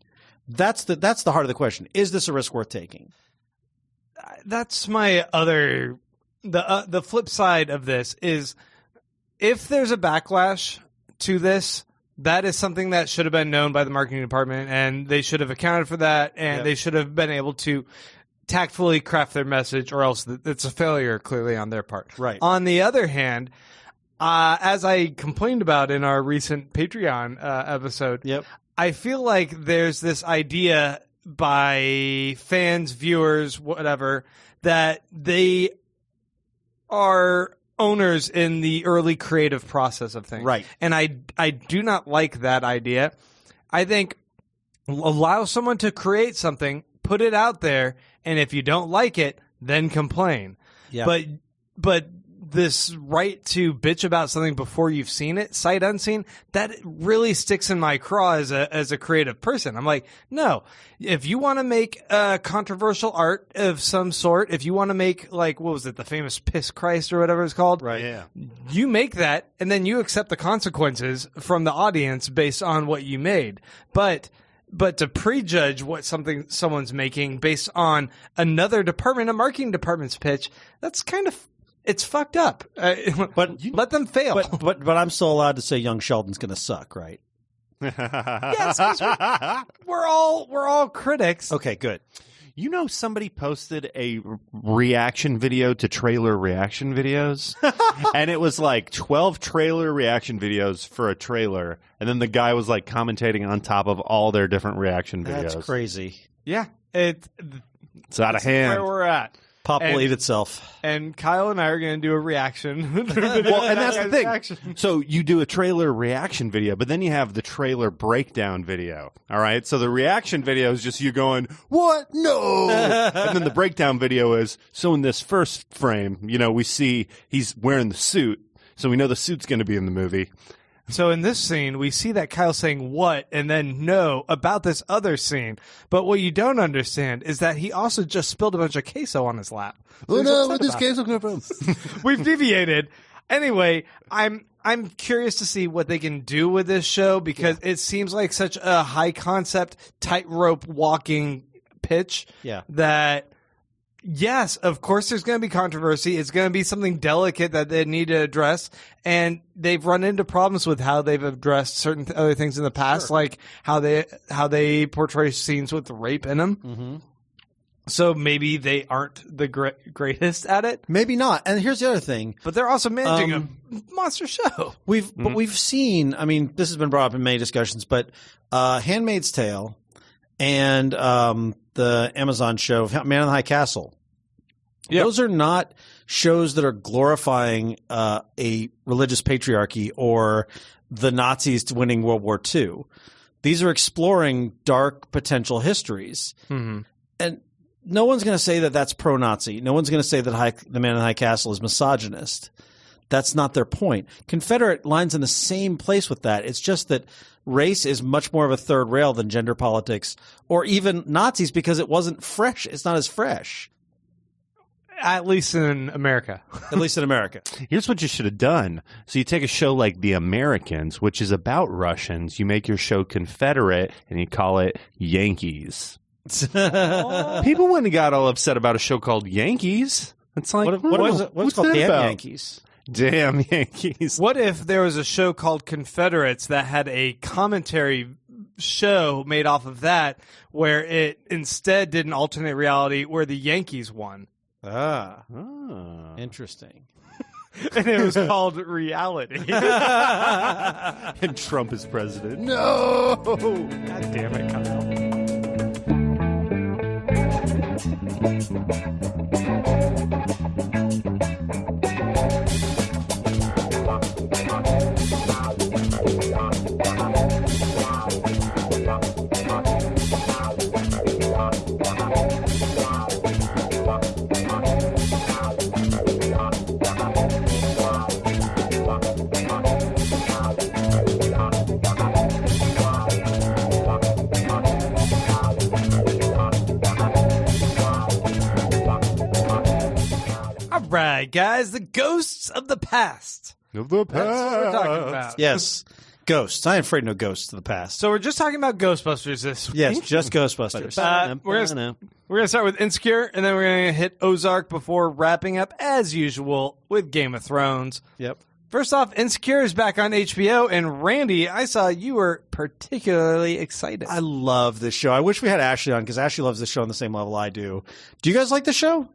That's the heart of the question. Is this a risk worth taking? That's my other the flip side of this is if there's a backlash to this, that is something that should have been known by the marketing department, and they should have accounted for that, and they should have been able to tactfully craft their message, or else it's a failure clearly on their part. Right. On the other hand, as I complained about in our recent Patreon episode, I feel like there's this idea by fans, viewers, whatever, that they are owners in the early creative process of things. Right. And I do not like that idea. I think allow someone to create something, put it out there, and if you don't like it, then complain. Yeah. But this right to bitch about something before you've seen it, sight unseen, that really sticks in my craw as a creative person. I'm like, no, if you want to make controversial art of some sort, if you want to make, like, what was it, the famous Piss Christ or whatever it's called? Right. Yeah. You make that, and then you accept the consequences from the audience based on what you made. But to prejudge what someone's making based on another department, a marketing department's pitch, that's kind of, it's fucked up. But let them fail. But I'm still allowed to say Young Sheldon's going to suck, right? Yes, 'cause we're all critics. Okay, good. You know, somebody posted a reaction video to trailer reaction videos, and it was like 12 trailer reaction videos for a trailer, and then the guy was like commentating on top of all their different reaction videos. That's crazy. Yeah, it's out of hand. Where we're at. Pop will eat itself. And Kyle and I are going to do a reaction. Well, and that's the thing. So you do a trailer reaction video, but then you have the trailer breakdown video. All right. So the reaction video is just you going, "What? No!" And then the breakdown video is, so in this first frame, we see he's wearing the suit, so we know the suit's going to be in the movie. So in this scene, we see that Kyle's saying what and then no about this other scene. But what you don't understand is that he also just spilled a bunch of queso on his lap. So oh no, where'd this queso come from? We've deviated. Anyway, I'm curious to see what they can do with this show because it seems like such a high concept, tightrope walking pitch that yes, of course there's going to be controversy. It's going to be something delicate that they need to address. And they've run into problems with how they've addressed certain other things in the past, like how they portray scenes with rape in them. Mm-hmm. So maybe they aren't the greatest at it. Maybe not. And here's the other thing. But they're also managing a monster show. We've seen, I mean, this has been brought up in many discussions, but Handmaid's Tale and the Amazon show Man in the High Castle. Yep. Those are not shows that are glorifying a religious patriarchy or the Nazis winning World War II. These are exploring dark potential histories. Mm-hmm. And no one's going to say that that's pro-Nazi. No one's going to say that the Man in the High Castle is misogynist. That's not their point. Confederate lines in the same place with that. It's just that race is much more of a third rail than gender politics or even Nazis because it wasn't fresh. It's not as fresh. At least in America. At least in America. Here's what you should have done. So you take a show like The Americans, which is about Russians. You make your show Confederate and you call it Yankees. People wouldn't have got all upset about a show called Yankees. It's like, what's called Damn Yankees? Damn Yankees. What if there was a show called Confederates that had a commentary show made off of that where it instead did an alternate reality where the Yankees won? Interesting. And it was called Reality. And Trump is president. No! God damn it, Kyle. Right, guys, the ghosts of the past. Of the past. That's what we're talking about. Yes. Ghosts. I ain't afraid no ghosts of the past. So we're just talking about Ghostbusters this week. Yes, just Ghostbusters. We're gonna start with Insecure, and then we're gonna hit Ozark before wrapping up, as usual, with Game of Thrones. Yep. First off, Insecure is back on HBO, and Randy, I saw you were particularly excited. I love this show. I wish we had Ashley on because Ashley loves this show on the same level I do. Do you guys like the show?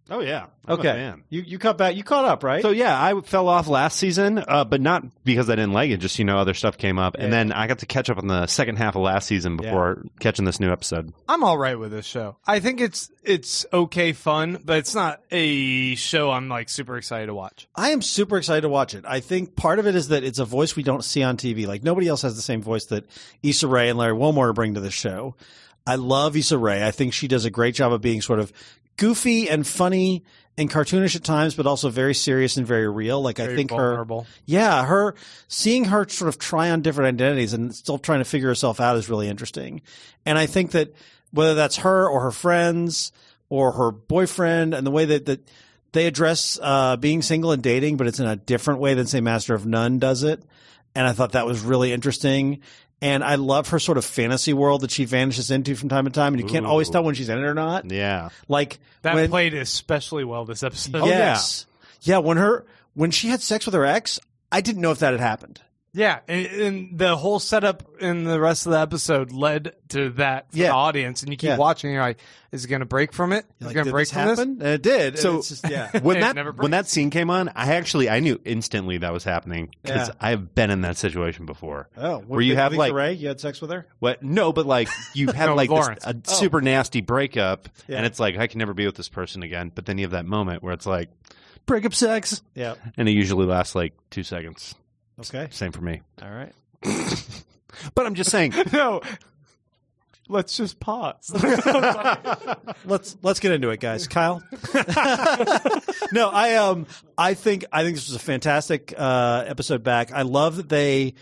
Oh, yeah. I'm a fan. You caught back. You caught up, right? So, yeah, I fell off last season, but not because I didn't like it. Just, other stuff came up. And then I got to catch up on the second half of last season before catching this new episode. I'm all right with this show. I think it's okay fun, but it's not a show I'm, like, super excited to watch. I am super excited to watch it. I think part of it is that it's a voice we don't see on TV. Like, nobody else has the same voice that Issa Rae and Larry Wilmore bring to the show. I love Issa Rae. I think she does a great job of being sort of goofy and funny and cartoonish at times, but also very serious and very real. Like, very I think vulnerable. Seeing her sort of try on different identities and still trying to figure herself out is really interesting. And I think that whether that's her or her friends or her boyfriend and the way that they address being single and dating, but it's in a different way than, say, Master of None does it. And I thought that was really interesting. And I love her sort of fantasy world that she vanishes into from time to time, and you can't always tell when she's in it or not. Yeah, like that played especially well this episode. Oh, yes, yeah. When she had sex with her ex, I didn't know if that had happened. Yeah, and the whole setup in the rest of the episode led to that for the audience, and you keep watching, and you're like, is it going to break from it? Is it going to break from this? And it did. So it's just, when that scene came on, I knew instantly that was happening because I have been in that situation before. Oh, where you have like Ray, you had sex with her? What? No, but like you had like a super nasty breakup, and it's like I can never be with this person again. But then you have that moment where it's like breakup sex, and it usually lasts like 2 seconds. Okay. Same for me. All right. But I'm just saying. No. Let's just pause. Let's get into it, guys. Kyle. No, I think this was a fantastic episode back. I love that they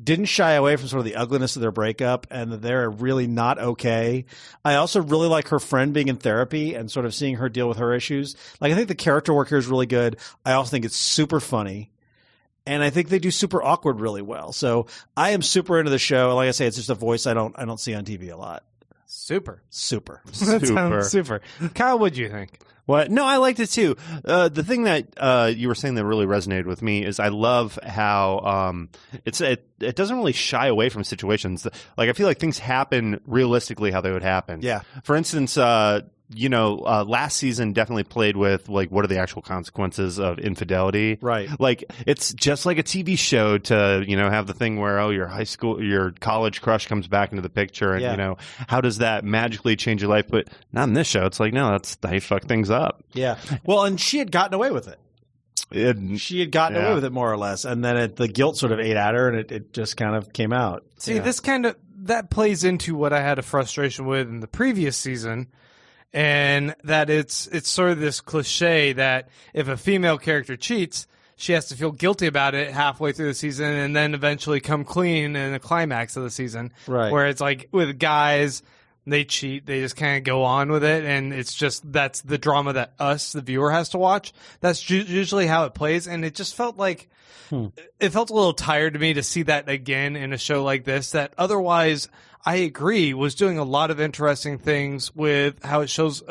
didn't shy away from sort of the ugliness of their breakup and that they're really not okay. I also really like her friend being in therapy and sort of seeing her deal with her issues. Like, I think the character work here is really good. I also think it's super funny. And I think they do super awkward really well. So I am super into the show. Like I say, it's just a voice I don't see on TV a lot. Super. Super. Super. Kyle, what'd you think? What? No, I liked it too. The thing that you were saying that really resonated with me is I love how it doesn't really shy away from situations. Like, I feel like things happen realistically how they would happen. Yeah. For instance, last season definitely played with like what are the actual consequences of infidelity. Right. Like, it's just like a TV show to have the thing where your college crush comes back into the picture and how does that magically change your life? But not in this show. It's like, no, that's how you fuck things up. Yeah. Well, and she had gotten away with it. She had gotten away with it more or less, and then the guilt sort of ate at her, and it just kind of came out. See, that plays into what I had a frustration with in the previous season. And that it's sort of this cliche that if a female character cheats, she has to feel guilty about it halfway through the season and then eventually come clean in the climax of the season. Right. Where it's like with guys, they cheat, they just kind of go on with it, and it's just that's the drama that the viewer, has to watch. That's usually how it plays, and it just felt like it felt a little tired to me to see that again in a show like this that otherwise – I agree, was doing a lot of interesting things with how it shows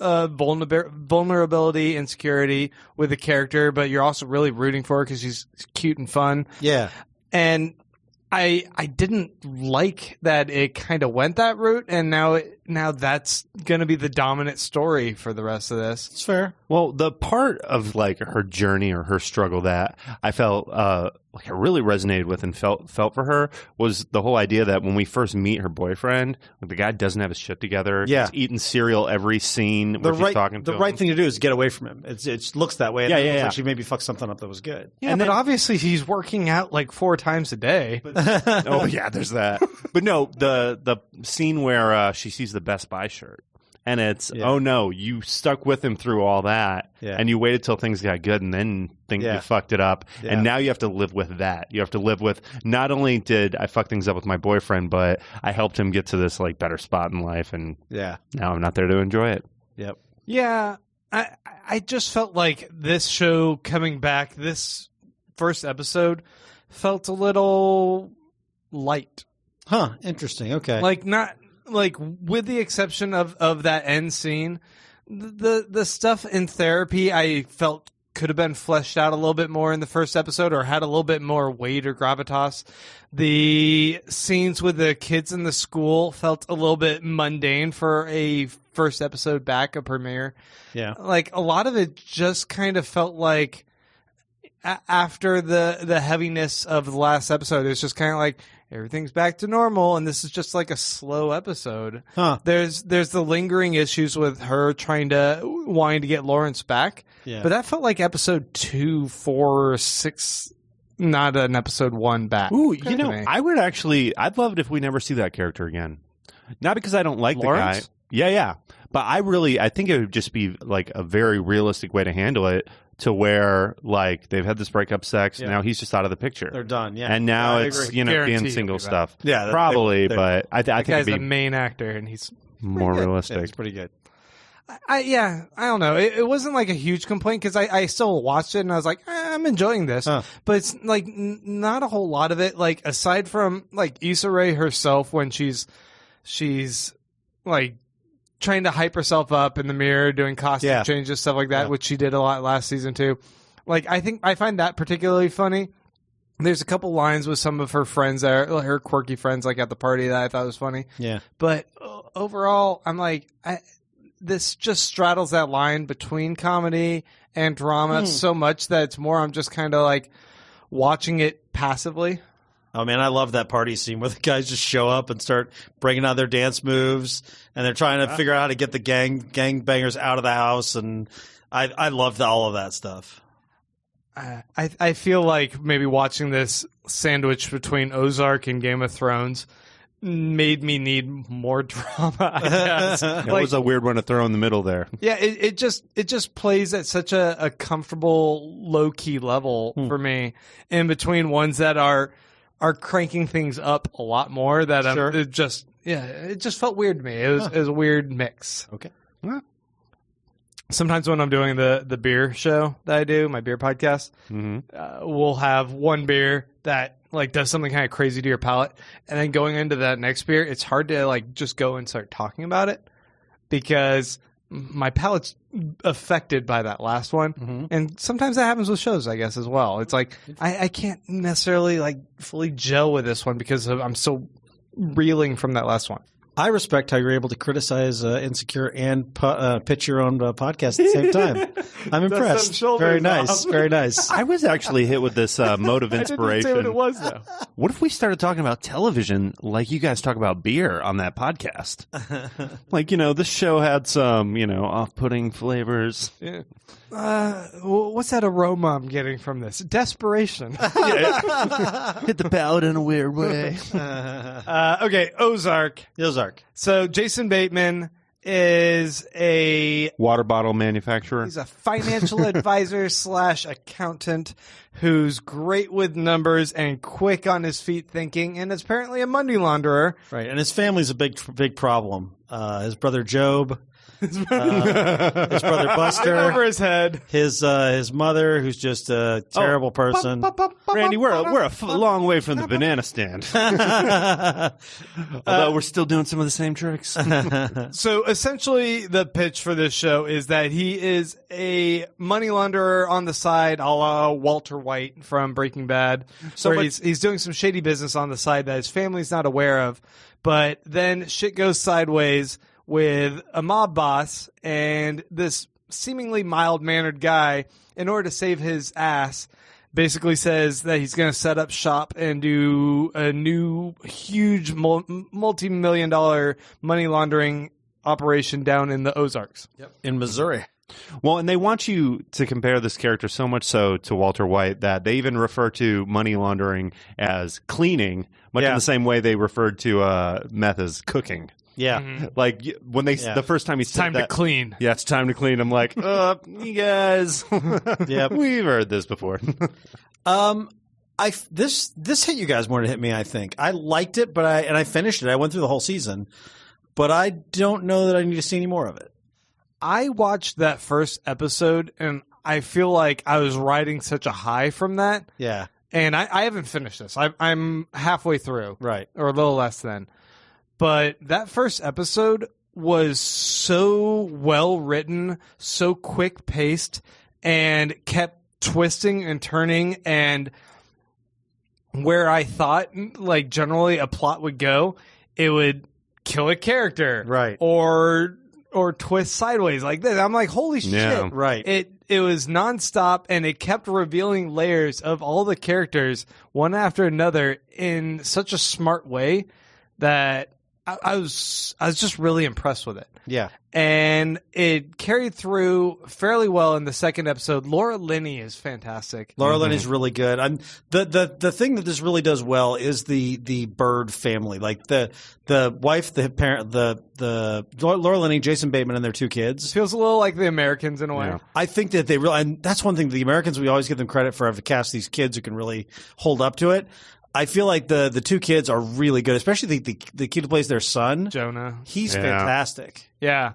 vulnerability, insecurity with the character, but you're also really rooting for her because she's cute and fun. Yeah. And I didn't like that it kind of went that route, and now now that's going to be the dominant story for the rest of this. It's fair. Well, the part of like her journey or her struggle that I felt like I really resonated with and felt for her was the whole idea that when we first meet her boyfriend, like, the guy doesn't have his shit together. Yeah. He's eating cereal every scene where she's talking to him. The right thing to do is get away from him. It looks that way. It looks like she maybe fucked something up that was good. Yeah, but obviously he's working out like 4 times a day. Oh yeah, there's that. But no, the scene where she sees the Best Buy shirt. And it's, oh no, you stuck with him through all that, and you waited till things got good, and then think you fucked it up, and now you have to live with that. You have to live with, not only did I fuck things up with my boyfriend, but I helped him get to this like better spot in life, and now I'm not there to enjoy it. Yep. Yeah, I just felt like this show coming back, this first episode, felt a little light. Huh, interesting, okay. Like, not... Like, with the exception of that end scene, the stuff in therapy I felt could have been fleshed out a little bit more in the first episode or had a little bit more weight or gravitas. The scenes with the kids in the school felt a little bit mundane for a first episode back, a premiere. Yeah. Like, a lot of it just kind of felt like after the heaviness of the last episode, it's just kind of like, everything's back to normal, and this is just like a slow episode. Huh. There's the lingering issues with her wanting to get Lawrence back. Yeah. But that felt like episode 2, 4, 6, not an episode 1 back. Ooh, you know, I'd love it if we never see that character again. Not because I don't like Lawrence? the guy. Yeah. But I think it would just be like a very realistic way to handle it, to where like they've had this breakup sex, now he's just out of the picture. They're done, and now it's Guarantee being single stuff. Yeah, probably, but I think guy's it'd be the main actor, and he's more realistic. Yeah, it's pretty good. I don't know. It wasn't like a huge complaint because I still watched it and I was like, I'm enjoying this. But it's like not a whole lot of it. Like, aside from like Issa Rae herself when she's like trying to hype herself up in the mirror, doing costume changes, stuff like that, which she did a lot last season too. Like, I find that particularly funny. There's a couple lines with some of her friends there, her quirky friends, like at the party, that I thought was funny. Yeah. But overall, I'm like, this just straddles that line between comedy and drama so much that it's more, I'm just kind of like watching it passively. Oh man, I love that party scene where the guys just show up and start bringing out their dance moves, and they're trying to figure out how to get the gangbangers out of the house, and I loved all of that stuff. I feel like maybe watching this sandwich between Ozark and Game of Thrones made me need more drama, I guess. It was a weird one to throw in the middle there. Yeah, it just plays at such a comfortable, low-key level for me, in between ones that are cranking things up a lot more. That it just felt weird to me. It was a weird mix. Okay. Yeah. Sometimes when I'm doing the beer show that I do, my beer podcast, we'll have one beer that like does something kind of crazy to your palate, and then going into that next beer, it's hard to like just go and start talking about it because my palate's affected by that last one. And sometimes that happens with shows, I guess, as well. It's like I can't necessarily like fully gel with this one because I'm still reeling from that last one. I respect how you're able to criticize Insecure and pitch your own podcast at the same time. I'm impressed. Very nice. Very nice. I was actually hit with this mode of inspiration. I didn't say what it was, though. What if we started talking about television like you guys talk about beer on that podcast? Like, this show had some, off-putting flavors. Yeah. What's that aroma I'm getting from this? Desperation. Hit the palate in a weird way. Okay, Ozark. So Jason Bateman is a water bottle manufacturer. He's a financial advisor / accountant who's great with numbers and quick on his feet thinking, and is apparently a money launderer. Right, and his family's a big problem. His brother Job. His brother Buster, over his head. His mother, who's just a terrible person. Randy, we're a long way from the banana stand. Although we're still doing some of the same tricks. So essentially, the pitch for this show is that he is a money launderer on the side, a la Walter White from Breaking Bad. So he's doing some shady business on the side that his family's not aware of. But then shit goes sideways with a mob boss and this seemingly mild-mannered guy, in order to save his ass, basically says that he's going to set up shop and do a new huge multi-million-dollar money laundering operation down in the Ozarks. Yep. In Missouri. Well, and they want you to compare this character so much so to Walter White that they even refer to money laundering as cleaning, much in the same way they referred to meth as cooking. Yeah. Mm-hmm. Like when they the first time he said Time to clean. Yeah, it's time to clean. I'm like, you guys. Yep. We've heard this before. This hit you guys more than it hit me, I think. I liked it, but I finished it. I went through the whole season, but I don't know that I need to see any more of it. I watched that first episode, and I feel like I was riding such a high from that. Yeah. And I haven't finished this. I'm halfway through. Right. Or a little less than. But that first episode was so well written, so quick paced, and kept twisting and turning. And where I thought, like, generally a plot would go, it would kill a character. Right. Or twist sideways like this. I'm like, holy shit. Right. It was nonstop, and it kept revealing layers of all the characters one after another in such a smart way that I was just really impressed with it. Yeah. And it carried through fairly well in the second episode. Laura Linney is fantastic. Laura Linney's really good. The thing that this really does well is the Bird family. Like the wife, the parent, the Laura Linney, Jason Bateman, and their two kids. Feels a little like The Americans in a way. Yeah. I think that they really, and that's one thing. The Americans, we always give them credit for having to cast these kids who can really hold up to it. I feel like the two kids are really good, especially the kid who plays their son, Jonah. He's fantastic. Yeah.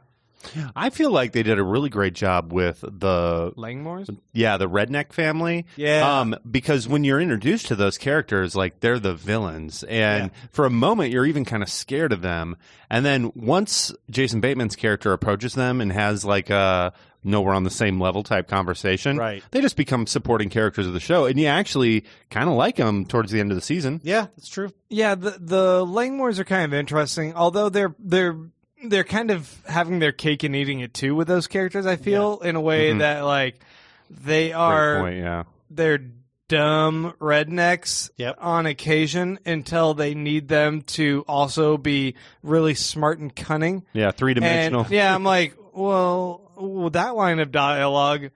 I feel like they did a really great job with the Langmores? the redneck family. Yeah. Because when you're introduced to those characters, like they're the villains, and for a moment you're even kind of scared of them. And then once Jason Bateman's character approaches them and has like a no, we're on the same level type conversation, Right. they just become supporting characters of the show, and you actually kind of like them towards the end of the season. Yeah, that's true. Yeah, the Langmores are kind of interesting, although they're kind of having their cake and eating it too with those characters, I feel, in a way that like they are Great point, yeah. they're dumb rednecks on occasion until they need them to also be really smart and cunning. Yeah, three-dimensional. And, I'm like, well, that line of dialogue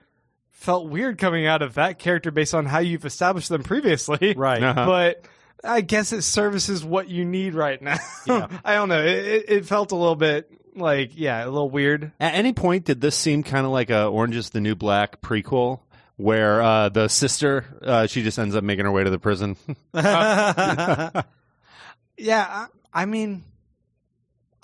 felt weird coming out of that character based on how you've established them previously. Right. Uh-huh. But I guess it services what you need right now. Yeah. I don't know. It felt a little bit like, a little weird. At any point, did this seem kind of like a Orange is the New Black prequel, where the sister, she just ends up making her way to the prison? Yeah, I mean,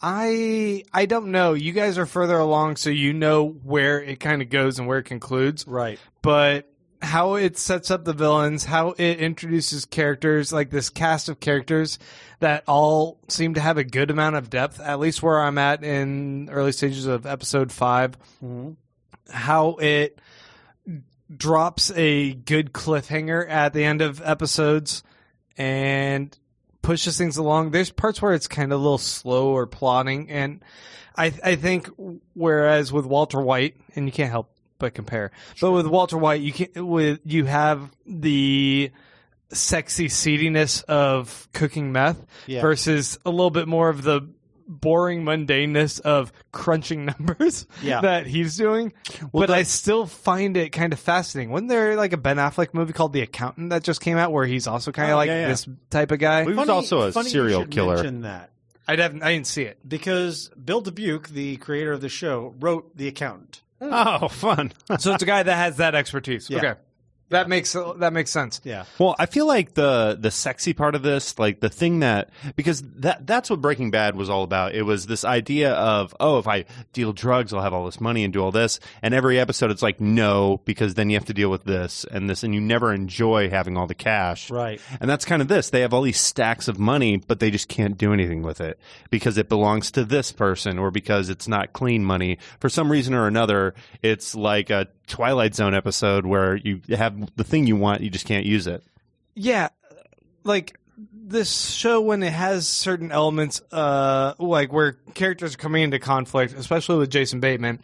I don't know. You guys are further along, so you know where it kind of goes and where it concludes. Right. But how it sets up the villains, how it introduces characters, like this cast of characters that all seem to have a good amount of depth, at least where I'm at in early stages of episode 5. Mm-hmm. How it drops a good cliffhanger at the end of episodes and pushes things along. There's parts where it's kind of a little slow or plodding, and I think whereas with Walter White, and you can't help but compare, but with Walter White, you have the sexy seediness of cooking meth versus a little bit more of the boring mundaneness of crunching numbers that he's doing. But I still find it kind of fascinating. Wasn't there like a Ben Affleck movie called The Accountant that just came out where he's also kind of this type of guy? He was also a serial killer. Mention that. I didn't see it. Because Bill Dubuque, the creator of the show, wrote The Accountant. Oh, fun. So it's a guy that has that expertise. Yeah. Okay. That makes sense. Yeah. Well, I feel like the sexy part of this, like the thing that, because that's what Breaking Bad was all about. It was this idea of, if I deal drugs, I'll have all this money and do all this. And every episode, it's like, no, because then you have to deal with this, and you never enjoy having all the cash. Right. And that's kind of this. They have all these stacks of money, but they just can't do anything with it because it belongs to this person or because it's not clean money. For some reason or another, it's like a Twilight Zone episode where you have the thing you want, you just can't use it. Yeah, like this show, when it has certain elements, like where characters are coming into conflict, especially with Jason Bateman,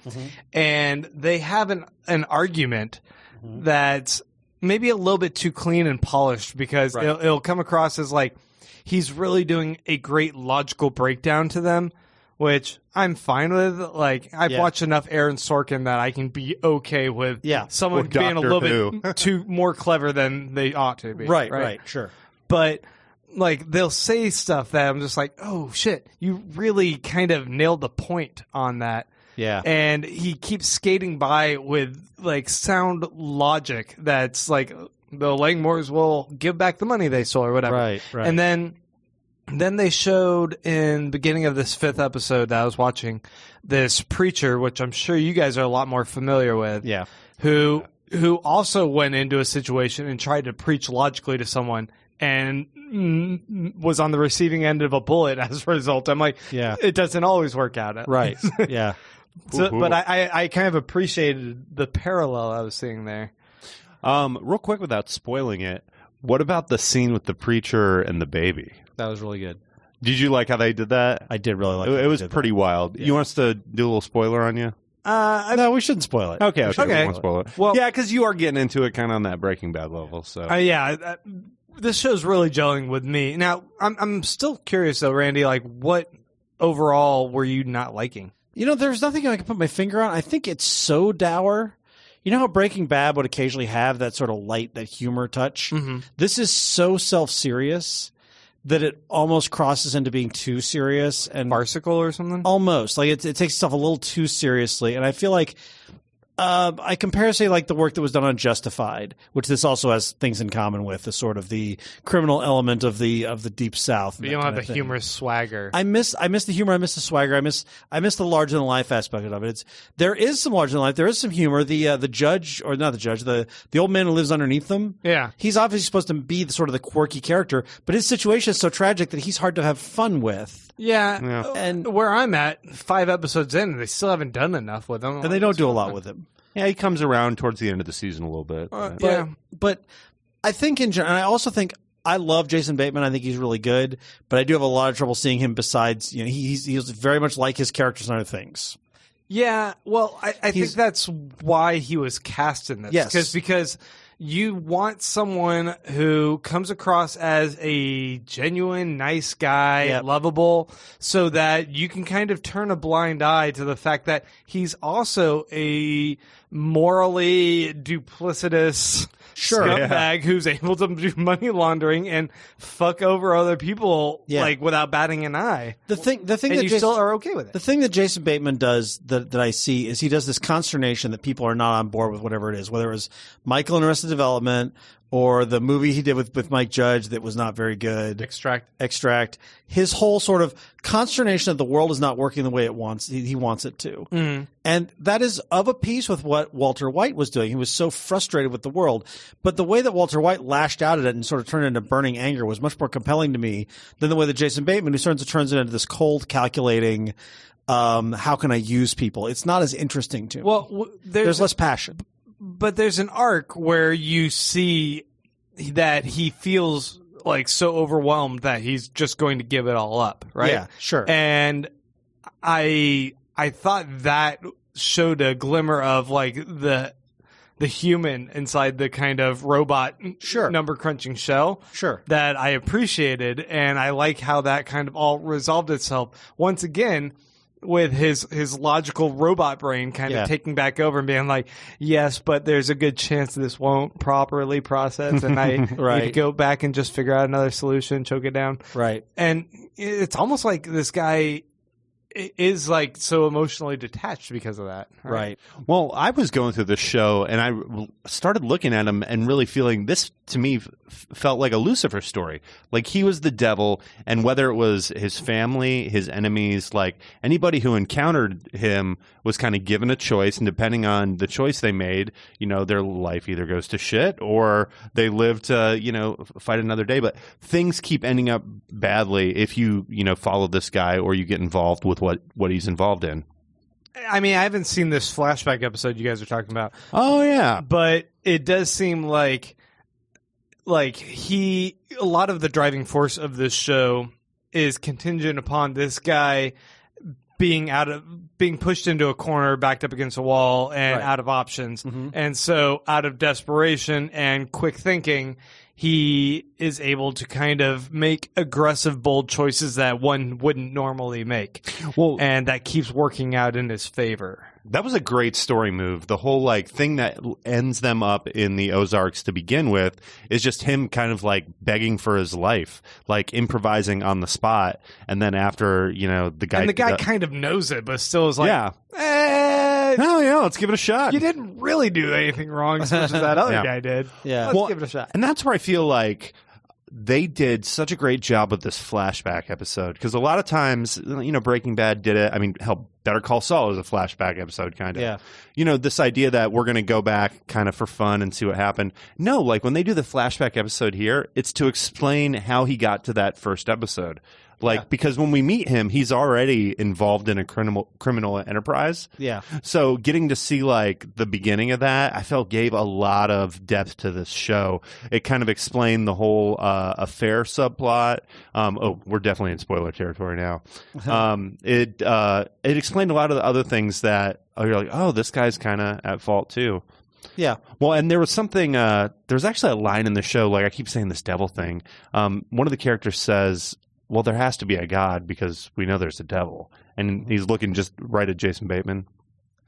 and they have an argument that's maybe a little bit too clean and polished, because it'll come across as like he's really doing a great logical breakdown to them, which I'm fine with. Like, I've watched enough Aaron Sorkin that I can be okay with someone being a little bit too more clever than they ought to be. Right, sure. But like, they'll say stuff that I'm just like, oh shit, you really kind of nailed the point on that. Yeah. And he keeps skating by with like sound logic that's like, the Langmores will give back the money they stole or whatever. Right. And then they showed in the beginning of this 5th episode that I was watching, this preacher, which I'm sure you guys are a lot more familiar with. Yeah. Who also went into a situation and tried to preach logically to someone and was on the receiving end of a bullet as a result. I'm like, it doesn't always work out. Right. Yeah. So, but I kind of appreciated the parallel I was seeing there. Real quick, without spoiling it, what about the scene with the preacher and the baby? That was really good. Did you like how they did that? I did really like it. It was pretty wild. Yeah. You want us to do a little spoiler on you? No, we shouldn't spoil it. Okay. We won't spoil it. Well, yeah, because you are getting into it kind of on that Breaking Bad level. So this show's really gelling with me. Now, I'm still curious though, Randy. Like, what overall were you not liking? You know, there's nothing I can put my finger on. I think it's so dour. You know how Breaking Bad would occasionally have that sort of light, that humor touch? Mm-hmm. This is so self-serious that it almost crosses into being too serious and farcical or something. Almost like it takes itself a little too seriously, and I feel like I compare, say, like the work that was done on Justified, which this also has things in common with, the sort of the criminal element of the Deep South. But you don't have the humorous swagger. I miss the humor. I miss the swagger. I miss the larger than life aspect of it. There is some larger than life. There is some humor. The judge, or not the judge, the old man who lives underneath them. Yeah, he's obviously supposed to be the sort of the quirky character, but his situation is so tragic that he's hard to have fun with. Yeah. And where I'm at, 5 episodes in, they still haven't done enough with him. And they don't do a lot with him. Yeah, he comes around towards the end of the season a little bit. But I think in general, and I also think I love Jason Bateman. I think he's really good, but I do have a lot of trouble seeing him besides, you know, he's very much like his characters in other things. Yeah, well, I think that's why he was cast in this. Yes. Because you want someone who comes across as a genuine, nice guy, lovable, so that you can kind of turn a blind eye to the fact that he's also a morally duplicitous scumbag who's able to do money laundering and fuck over other people like without batting an eye. The thing and that you still are okay with it. The thing that Jason Bateman does that I see is he does this consternation that people are not on board with whatever it is, whether it was Michael in Arrested Development or the movie he did with Mike Judge that was not very good. Extract. His whole sort of consternation that the world is not working the way it wants, he wants it to. Mm. And that is of a piece with what Walter White was doing. He was so frustrated with the world. But the way that Walter White lashed out at it and sort of turned it into burning anger was much more compelling to me than the way that Jason Bateman, who turns it into this cold, calculating, how can I use people? It's not as interesting to me. Well, there's less passion. But there's an arc where you see that he feels like so overwhelmed that he's just going to give it all up, right? Yeah, sure. And I thought that showed a glimmer of like the human inside the kind of robot number crunching shell that I appreciated, and I like how that kind of all resolved itself once again with his logical robot brain kind of taking back over and being like, yes, but there's a good chance this won't properly process, and I need to go back and just figure out another solution, choke it down. Right. And it's almost like this guy is like so emotionally detached because of that. Right. Well, I was going through this show and I started looking at him and really feeling this to me felt like a Lucifer story. Like he was the devil, and whether it was his family, his enemies, like anybody who encountered him was kind of given a choice, and depending on the choice they made, you know, their life either goes to shit or they live to, you know, fight another day. But things keep ending up badly if you know, follow this guy or you get involved with what he's involved in. I mean, I haven't seen this flashback episode you guys are talking about. Oh, yeah. But it does seem like like a lot of the driving force of this show is contingent upon this guy being pushed into a corner, backed up against a wall, and out of options. And so out of desperation and quick thinking, he is able to kind of make aggressive, bold choices that one wouldn't normally make. Well, and that keeps working out in his favor. That was a great story move. The whole like thing that ends them up in the Ozarks to begin with is just him kind of like begging for his life, like improvising on the spot. And then after, the guy kind of knows it, but still is like, let's give it a shot. You didn't really do anything wrong as much as that other guy did. Yeah. Let's give it a shot. And that's where I feel like they did such a great job with this flashback episode, because a lot of times, Breaking Bad did it. I mean, hell, Better Call Saul is a flashback episode, kind of. Yeah. This idea that we're going to go back kind of for fun and see what happened. No, like when they do the flashback episode here, it's to explain how he got to that first episode. Because when we meet him, he's already involved in a criminal enterprise. Yeah. So getting to see like the beginning of that, I felt gave a lot of depth to this show. It kind of explained the whole affair subplot. We're definitely in spoiler territory now. It explained a lot of the other things that you're like, oh, this guy's kind of at fault too. Yeah. Well, and there was something, there's actually a line in the show, like I keep saying this devil thing. One of the characters says, well, there has to be a God because we know there's a devil. And he's looking just right at Jason Bateman.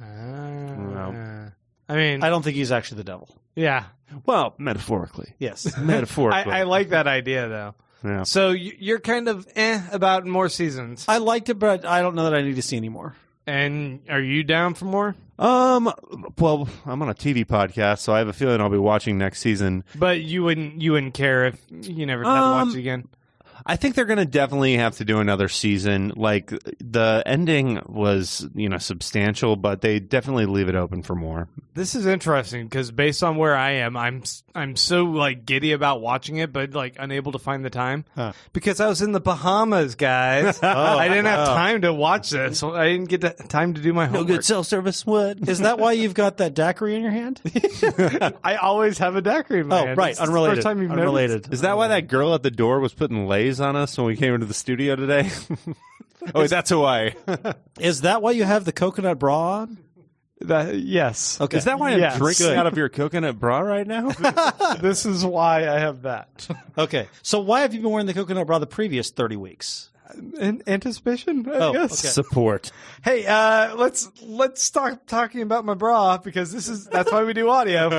I mean, I don't think he's actually the devil. Yeah. Well, metaphorically. Yes. Metaphorically. I like that idea, though. Yeah. So you're kind of about more seasons. I liked it, but I don't know that I need to see any more. And are you down for more? Well, I'm on a TV podcast, so I have a feeling I'll be watching next season. But you wouldn't care if you never had to watch it again? I think they're going to definitely have to do another season. Like, the ending was, substantial, but they definitely leave it open for more. This is interesting because based on where I am, I'm so like giddy about watching it, but like unable to find the time because I was in the Bahamas, guys. I didn't have time to watch this. So I didn't get the time to do my homework. No good self-service. What? Is that why you've got that daiquiri in your hand? I always have a daiquiri in my hand. Right. It's Unrelated. the first time you've Unrelated. Is that why that girl at the door was putting lays on us when we came into the studio today? Oh, that's Hawaii. Is that why you have the coconut bra on? Yes. Okay. Is that why I'm drinking out of your coconut bra right now? This is why I have that. Okay. So why have you been wearing the coconut bra the previous 30 weeks? In anticipation, I guess. Okay. Support. Hey, let's stop talking about my bra because that's why we do audio.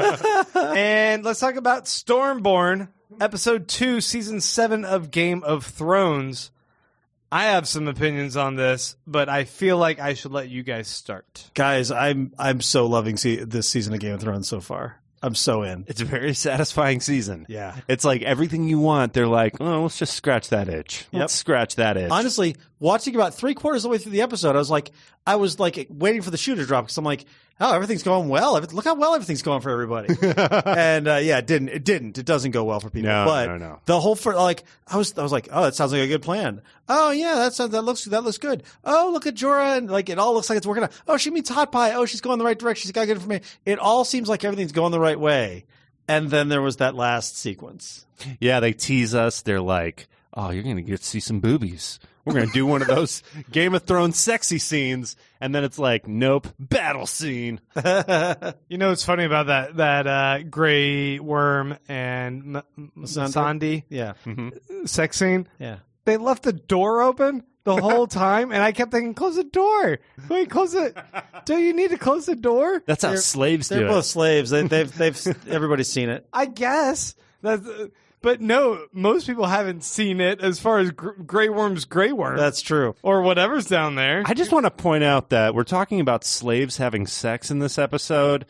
And let's talk about Stormborn, episode 2, season 7 of Game of Thrones. I have some opinions on this, but I feel like I should let you guys start. Guys, I'm so loving this season of Game of Thrones so far. I'm so in. It's a very satisfying season. Yeah. It's like everything you want. They're like, oh, let's just scratch that itch. Yep. Let's scratch that itch. Honestly, watching about 3/4 of the way through the episode, I was like waiting for the shoe to drop because I'm like, oh, everything's going well. Look how well everything's going for everybody. And it didn't. It doesn't go well for people. No, but no. the whole I was like, oh, that sounds like a good plan. Oh yeah, that looks good. Oh, look at Jorah, and like it all looks like it's working out. Oh, she meets Hot Pie. Oh, she's going the right direction. She's got good information. It all seems like everything's going the right way. And then there was that last sequence. Yeah, they tease us. They're like, oh, you're going to get to see some boobies. We're going to do one of those Game of Thrones sexy scenes. And then it's like, nope, battle scene. You know what's funny about that Grey Worm and Missandei sex scene? Yeah. They left the door open the whole time, and I kept thinking, close the door. Wait, close it. Do you need to close the door? That's how slaves do it. They're both slaves. They've everybody's seen it. I guess. But no, most people haven't seen it as far as Grey Worm's Grey Worm. That's true. Or whatever's down there. I just want to point out that we're talking about slaves having sex in this episode.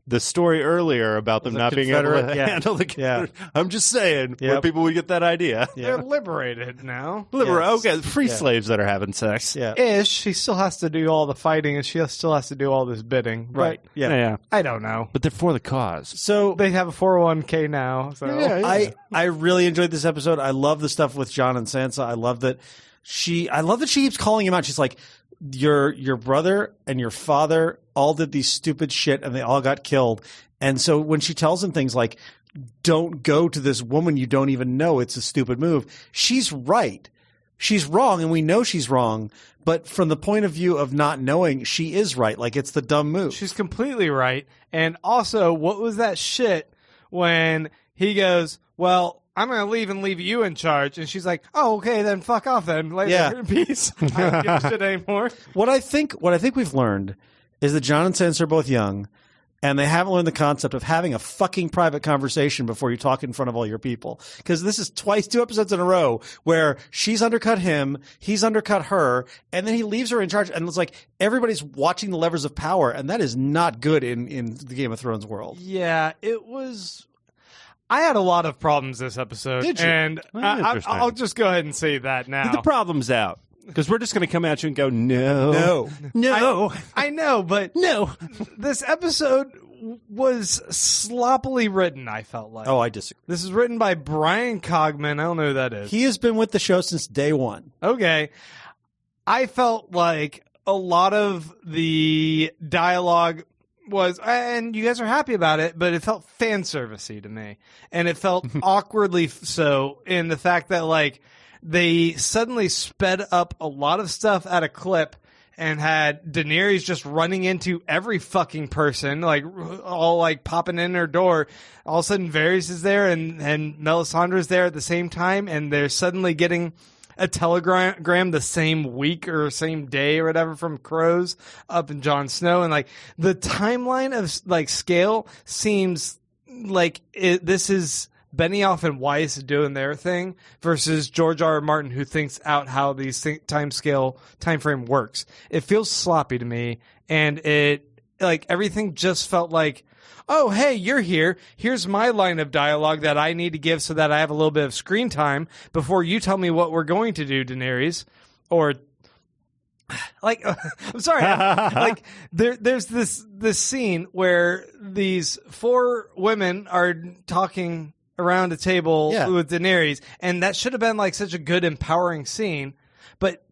The story earlier about them not being able to handle the Confederate. Yeah. I'm just saying where people would get that idea. Yeah. They're liberated now. Okay, free slaves that are having sex. Yeah. Ish. She still has to do all the fighting, and she still has to do all this bidding. Right. Yeah. I don't know. But they're for the cause. So they have a 401k now. So I really enjoyed this episode. I love the stuff with Jon and Sansa. I love that she keeps calling him out. She's like, your brother and your father all did these stupid shit and they all got killed. And so when she tells him things like, don't go to this woman you don't even know. It's a stupid move. She's right. She's wrong, and we know she's wrong. But from the point of view of not knowing, she is right. Like, it's the dumb move. She's completely right. And also, what was that shit when he goes, well, I'm going to leave and leave you in charge. And she's like, oh, okay, then fuck off then. Later, Yeah. peace. I don't give a shit anymore. What I think we've learned is that John and Sansa are both young, and they haven't learned the concept of having a fucking private conversation before you talk in front of all your people. Because this is 2 episodes in a row where she's undercut him, he's undercut her, and then he leaves her in charge. And it's like everybody's watching the levers of power, and that is not good in the Game of Thrones world. Yeah, it was. I had a lot of problems this episode. Did you? And I'll just go ahead and say that now. Get the problems out. Because we're just going to come at you and go, no. I know, but No. this episode was sloppily written, I felt like. Oh, I disagree. This is written by Brian Cogman. I don't know who that is. He has been with the show since day one. Okay. I felt like a lot of the dialogue was, and you guys are happy about it, but it felt fan servicey to me. And it felt awkwardly so in the fact that, like, they suddenly sped up a lot of stuff at a clip and had Daenerys just running into every fucking person, like all like popping in her door. All of a sudden Varys is there and Melisandre's there at the same time, and they're suddenly getting a telegram the same week or same day or whatever from Crows up in Jon Snow. And like the timeline of like scale seems like this is Benioff and Weiss doing their thing versus George R. R. Martin, who thinks out how these time frame works. It feels sloppy to me, and it like everything just felt like, oh, hey, you're here. Here's my line of dialogue that I need to give so that I have a little bit of screen time before you tell me what we're going to do, Daenerys. Or like, I'm sorry, like there's this scene where these 4 women are talking around a table with Daenerys, and that should have been like such a good, empowering scene. But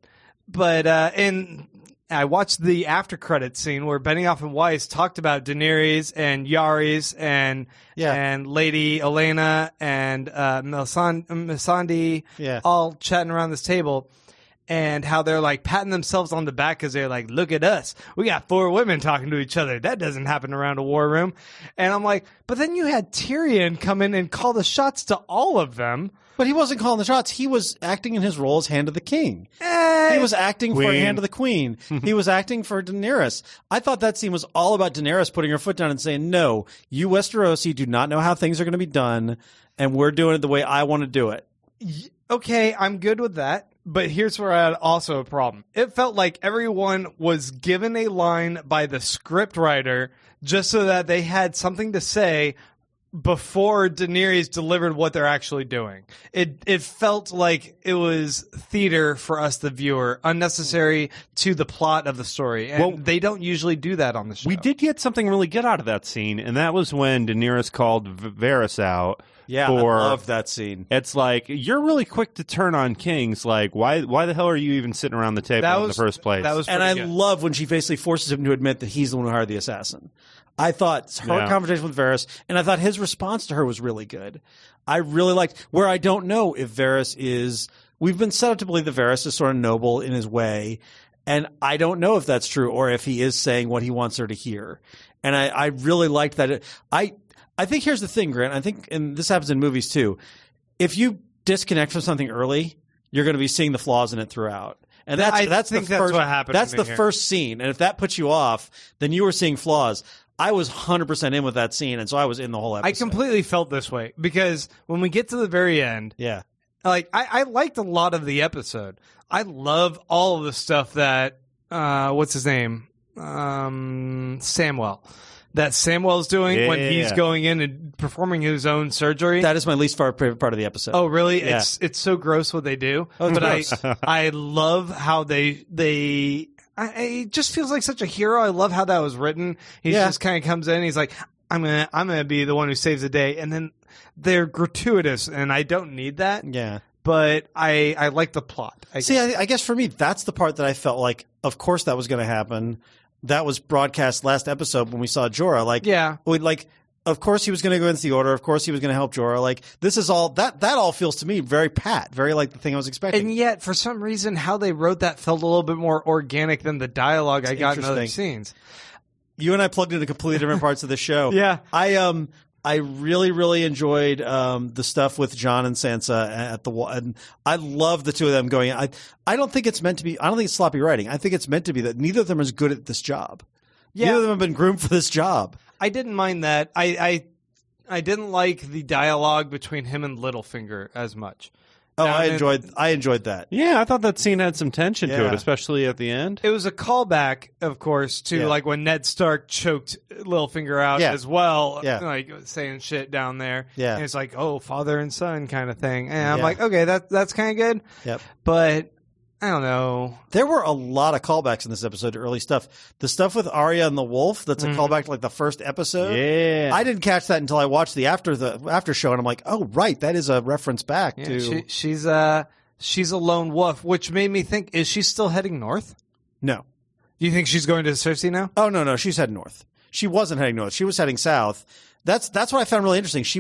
and I watched the after credits scene where Benioff and Weiss talked about Daenerys and Yaris and Lady Olenna and Missandei all chatting around this table. And how they're like patting themselves on the back because they're like, look at us. We got 4 women talking to each other. That doesn't happen around a war room. And I'm like, but then you had Tyrion come in and call the shots to all of them. But he wasn't calling the shots. He was acting in his role as Hand of the King. He was acting for Hand of the Queen. He was acting for Daenerys. I thought that scene was all about Daenerys putting her foot down and saying, no, you Westerosi do not know how things are going to be done, and we're doing it the way I want to do it. Okay, I'm good with that. But here's where I had also a problem. It felt like everyone was given a line by the script writer just so that they had something to say before Daenerys delivered what they're actually doing. It felt like it was theater for us, the viewer, unnecessary to the plot of the story. And they don't usually do that on the show. We did get something really good out of that scene, and that was when Daenerys called Varys out. Yeah, I love that scene. It's like, you're really quick to turn on kings. Like, why the hell are you even sitting around the table in the first place? That was and I good. love when she basically forces him to admit that he's the one who hired the assassin. I thought her conversation with Varys, and I thought his response to her was really good. I really liked where I don't know if Varys is. We've been set up to believe that Varys is sort of noble in his way, and I don't know if that's true or if he is saying what he wants her to hear. And I really liked that. I think here's the thing, Grant. I think, and this happens in movies too. If you disconnect from something early, you're going to be seeing the flaws in it throughout. And that's what happened. That's the first scene. And if that puts you off, then you were seeing flaws. I was 100% in with that scene, and so I was in the whole episode. I completely felt this way because when we get to the very end, like I liked a lot of the episode. I love all of the stuff that what's his name, Samwell. That Samwell's doing when he's going in and performing his own surgery. That is my least favorite part of the episode. Oh, really? Yeah. It's so gross what they do. Oh, but I love how it just feels like such a hero. I love how that was written. He just kind of comes in. He's like, I'm gonna be the one who saves the day, and then they're gratuitous, and I don't need that. Yeah. But I like the plot. I guess for me, that's the part that I felt like, of course, that was going to happen. That was broadcast last episode when we saw Jorah. Of course he was going to go against the order. Of course he was going to help Jorah. Like, this is all that all feels to me very pat, very like the thing I was expecting. And yet, for some reason, how they wrote that felt a little bit more organic than the dialogue I got in other scenes. You and I plugged into completely different parts of the show. Yeah. I really, really enjoyed the stuff with Jon and Sansa at the wall, and I love the two of them going. I don't think it's meant to be. I don't think it's sloppy writing. I think it's meant to be that neither of them is good at this job. Yeah. Neither of them have been groomed for this job. I didn't mind that. I didn't like the dialogue between him and Littlefinger as much. Oh, I enjoyed that. Yeah, I thought that scene had some tension to it, especially at the end. It was a callback, of course, to like when Ned Stark choked Littlefinger out as well, like saying shit down there. Yeah. And it's like, oh, father and son kind of thing. And I'm like, okay, that's kind of good. Yep. But I don't know. There were a lot of callbacks in this episode to early stuff. The stuff with Arya and the wolf, that's a callback to like the first episode. Yeah. I didn't catch that until I watched the after show, and I'm like, oh, right, that is a reference back to... She's a lone wolf, which made me think, is she still heading north? No. Do you think she's going to Cersei now? Oh, no, she's heading north. She wasn't heading north. She was heading south. That's what I found really interesting. She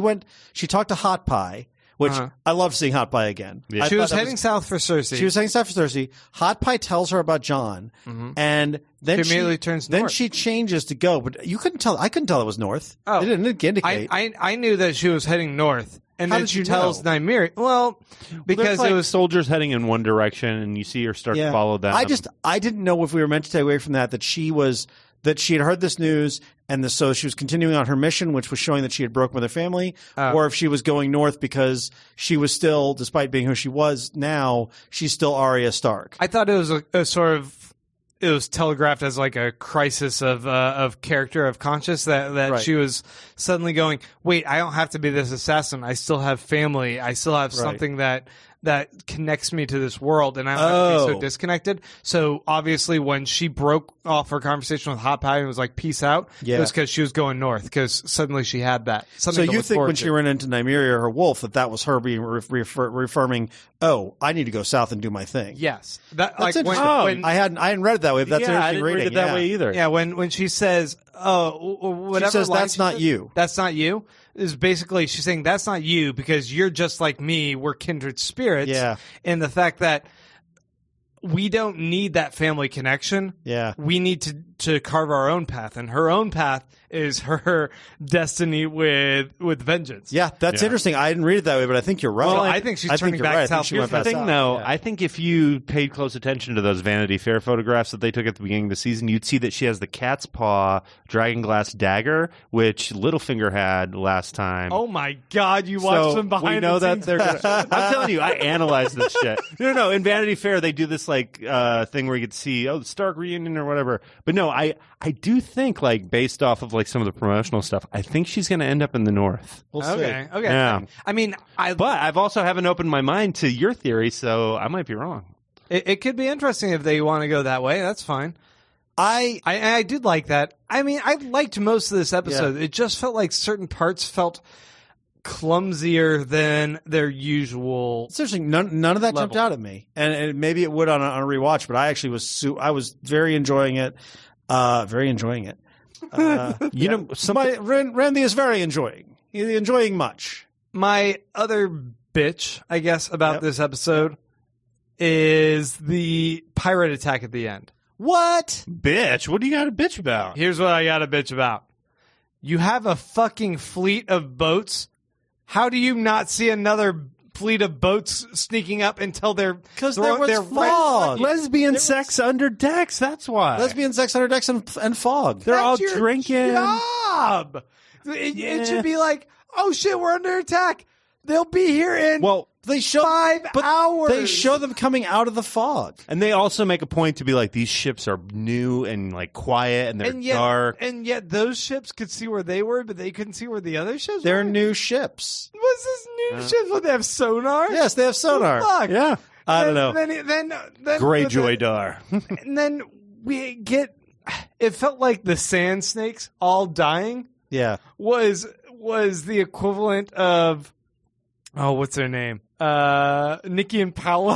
talked to Hot Pie, which I love seeing Hot Pie again. Yeah. She was heading south for Cersei. She was heading south for Cersei. Hot Pie tells her about Jon, and then she immediately turns north. Then she changes to go, but you couldn't tell. I couldn't tell it was north. Oh, it didn't indicate. I knew that she was heading north, and then she tells know? Nymeria. Well, because like it was soldiers heading in one direction, and you see her start to follow them. I didn't know if we were meant to take away from that she had heard this news, and so she was continuing on her mission, which was showing that she had broken with her family, or if she was going north because she was still, despite being who she was now, she's still Arya Stark. I thought it was a sort of, it was telegraphed as like a crisis of character, of conscience, that she was suddenly going, wait, I don't have to be this assassin. I still have family. I still have something that connects me to this world, and I don't have to be so disconnected. So obviously when she broke off her conversation with Hot Pie and was like, peace out, it was because she was going north, because suddenly she had that. So you think when she ran into Nymeria or her wolf that was her being reaffirming, oh, I need to go south and do my thing. Yes. That's interesting. I hadn't read it that way, but that's I didn't read it that way either. Yeah, when she says, whatever, she says, that's not you. That's not you. Is basically she's saying that's not you because you're just like me. We're kindred spirits. Yeah. And the fact that we don't need that family connection. Yeah. We need to carve our own path, and her own path is her destiny with vengeance. Yeah, that's interesting. I didn't read it that way, but I think you're right. Well, I think she's turning back south. Here's the thing, though. I think if you paid close attention to those Vanity Fair photographs that they took at the beginning of the season, you'd see that she has the cat's paw dragonglass dagger, which Littlefinger had last time. Oh my God! You watched them behind. We know that they're. I'm telling you, I analyzed this shit. No. In Vanity Fair, they do this like thing where you get to see the Stark reunion or whatever. But no, I do think like based off of like some of the promotional stuff, I think she's going to end up in the north. We'll see. Okay. Yeah. I mean, but I've also haven't opened my mind to your theory, so I might be wrong. It could be interesting if they want to go that way. That's fine. I did like that. I mean, I liked most of this episode. Yeah. It just felt like certain parts felt clumsier than their usual. Seriously, none of that jumped out at me, and maybe it would on a rewatch. But I actually was very enjoying it. Randy is very enjoying much. My other bitch, I guess, about this episode is the pirate attack at the end. What? Bitch? What do you got to bitch about? Here's what I got to bitch about. You have a fucking fleet of boats. How do you not see another fleet of boats sneaking up until because there was fog. Lesbian sex under decks. That's why. Lesbian sex under decks and fog. They're all drinking. Job. It should be like, oh shit, we're under attack. They'll be here in 5 hours. They show them coming out of the fog, and they also make a point to be like, these ships are new and like quiet, and they're dark. And yet those ships could see where they were, but they couldn't see where the other ships were. They're new ships. What's this new ships? What, they have sonar? Yes, they have sonar. Fuck. Yeah, I don't know. Then Greyjoy Dar. And then we get. It felt like the sand snakes all dying. Yeah, was the equivalent of. Oh, what's their name? Nikki and Paolo,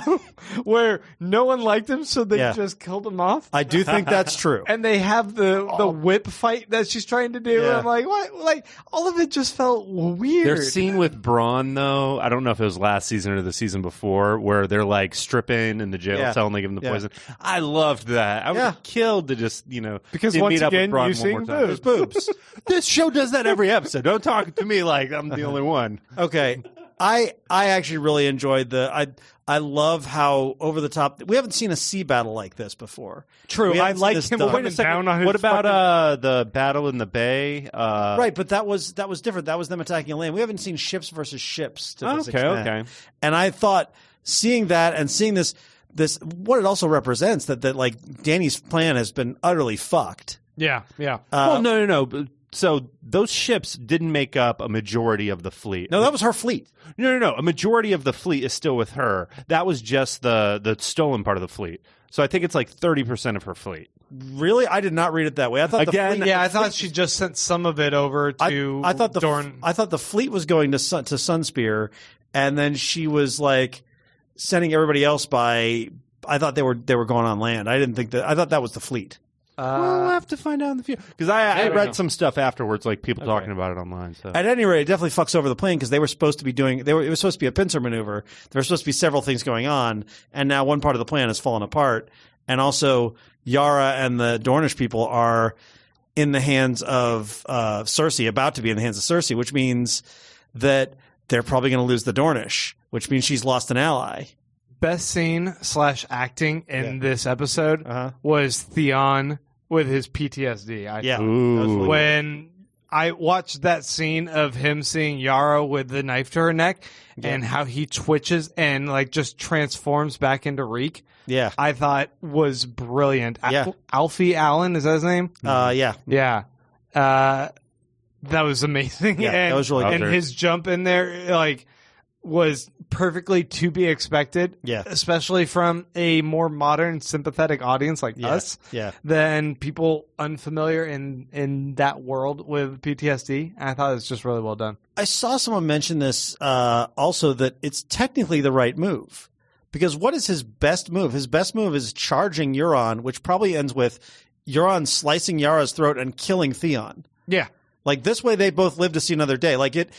where no one liked him, so they just killed him off. I do think that's true. And they have the whip fight that she's trying to do. Yeah. And I'm like, what? Like, all of it just felt weird. Their scene with Braun, though, I don't know if it was last season or the season before, where they're like stripping in the jail cell and they give him the poison. I loved that. I would have killed to just, because meet once up again, with Braun you one more sing time. boobs. Boobs. This show does that every episode. Don't talk to me like I'm the only one. Okay. I actually really enjoyed I love how over the top. We haven't seen a sea battle like this before. True. I like him coming down on his What about the battle in the bay? Right, but that was different. That was them attacking land. We haven't seen ships versus ships to this extent. Okay. And I thought seeing that and seeing this what it also represents that like Dany's plan has been utterly fucked. Yeah. Well, no. So those ships didn't make up a majority of the fleet. No, that was her fleet. No. A majority of the fleet is still with her. That was just the stolen part of the fleet. So I think it's like 30% of her fleet. Really? I did not read it that way. I thought I thought she just sent some of it over to I thought Dorne. I thought the fleet was going to Sunspear, and then she was like sending everybody else by. I thought they were going on land. I didn't think that. I thought that was the fleet. We'll have to find out in the future. Because I read some stuff afterwards, like people talking about it online. So. At any rate, it definitely fucks over the plan because they were supposed to be it was supposed to be a pincer maneuver. There were supposed to be several things going on, and now one part of the plan has fallen apart. And also, Yara and the Dornish people are in the hands of Cersei, about to be in the hands of Cersei, which means that they're probably going to lose the Dornish, which means she's lost an ally. Best scene / acting in this episode was Theon with his PTSD. When I watched that scene of him seeing Yara with the knife to her neck and how he twitches and like just transforms back into Reek. Yeah. I thought was brilliant. Yeah. Alfie Allen, is that his name? Yeah. Yeah. That was amazing. Yeah, and, that was really good. And his jump in there, like, was perfectly to be expected. Yeah. Especially from a more modern, sympathetic audience like us. Yeah. Than people unfamiliar in that world with PTSD. I thought it was just really well done. I saw someone mention this also, that it's technically the right move. Because what is his best move? His best move is charging Euron, which probably ends with Euron slicing Yara's throat and killing Theon. Yeah. Like, this way they both live to see another day. Like, it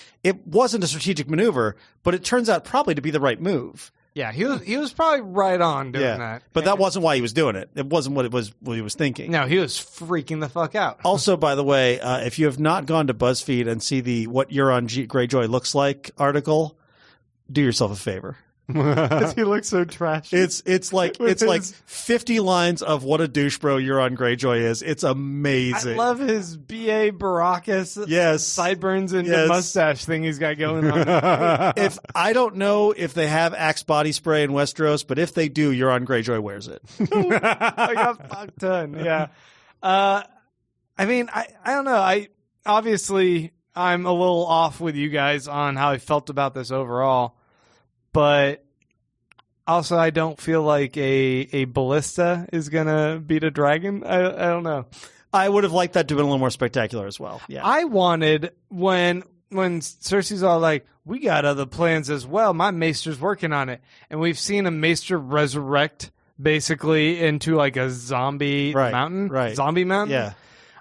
wasn't a strategic maneuver, but it turns out probably to be the right move. Yeah, he was probably right on doing that. But that wasn't why he was doing it. It wasn't what he was thinking. No, he was freaking the fuck out. Also, by the way, if you have not gone to BuzzFeed and see the What Euron Greyjoy Looks Like article, do yourself a favor. Because he looks so trashy. It's like 50 lines of what a douche bro Euron Greyjoy is. It's amazing. I love his B.A. Baracus sideburns and the mustache thing he's got going on. If I don't know if they have Axe body spray in Westeros, but if they do, Euron Greyjoy wears it. I got fucked ton. Yeah. I mean, I don't know. Obviously I'm a little off with you guys on how I felt about this overall. But also, I don't feel like a ballista is going to beat a dragon. I don't know. I would have liked that to have been a little more spectacular as well. Yeah. I wanted, when Cersei's all like, we got other plans as well. My maester's working on it. And we've seen a maester resurrect basically into like a zombie mountain. Right. Zombie mountain. Yeah.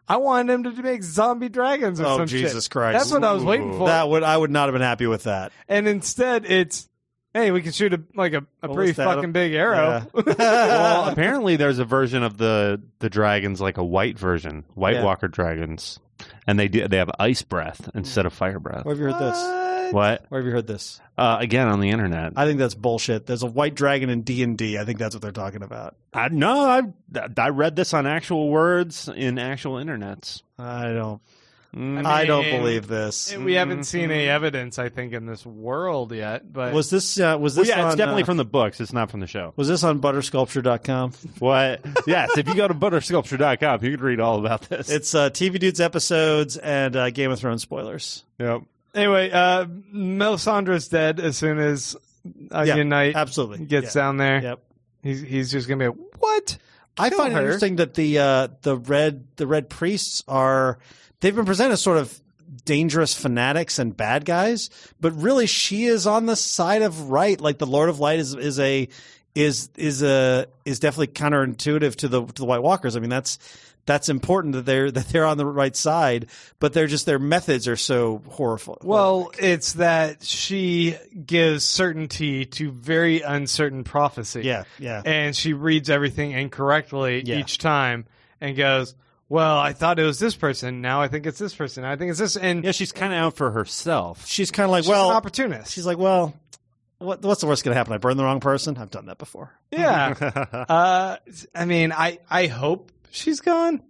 I wanted him to make zombie dragons or some shit. Oh, Jesus Christ. That's what I was waiting for. I would not have been happy with that. And instead, it's, hey, we can shoot a pretty fucking big arrow. Yeah. Well, apparently there's a version of the dragons, like a white version, White Walker dragons, and they have ice breath instead of fire breath. Where have you heard this? What? Where have you heard this? Again, on the internet. I think that's bullshit. There's a white dragon in D&D. I think that's what they're talking about. I read this on actual words in actual internets. I don't believe this. We haven't seen any evidence, I think, in this world yet. But was this? Yeah, on, it's definitely from the books. It's not from the show. Was this on buttersculpture.com? What? Yes, if you go to buttersculpture.com, you can read all about this. It's TV Dudes episodes and Game of Thrones spoilers. Yep. Anyway, Melisandre's dead as soon as Onion Knight gets down there. Yep. He's just gonna be like, what? I find it interesting that the red priests are. They've been presented as sort of dangerous fanatics and bad guys, but really she is on the side of right. Like the Lord of Light is definitely counterintuitive to the White Walkers. I mean, that's important that they're on the right side, but their methods are so horrible. Well, it's that she gives certainty to very uncertain prophecy. Yeah. And she reads everything incorrectly each time and goes, well, I thought it was this person. Now I think it's this person. I think it's this. And she's kind of out for herself. She's kind of like, she's an opportunist. She's like, well, what's the worst going to happen? I burn the wrong person? I've done that before. Yeah. I mean, I hope she's gone.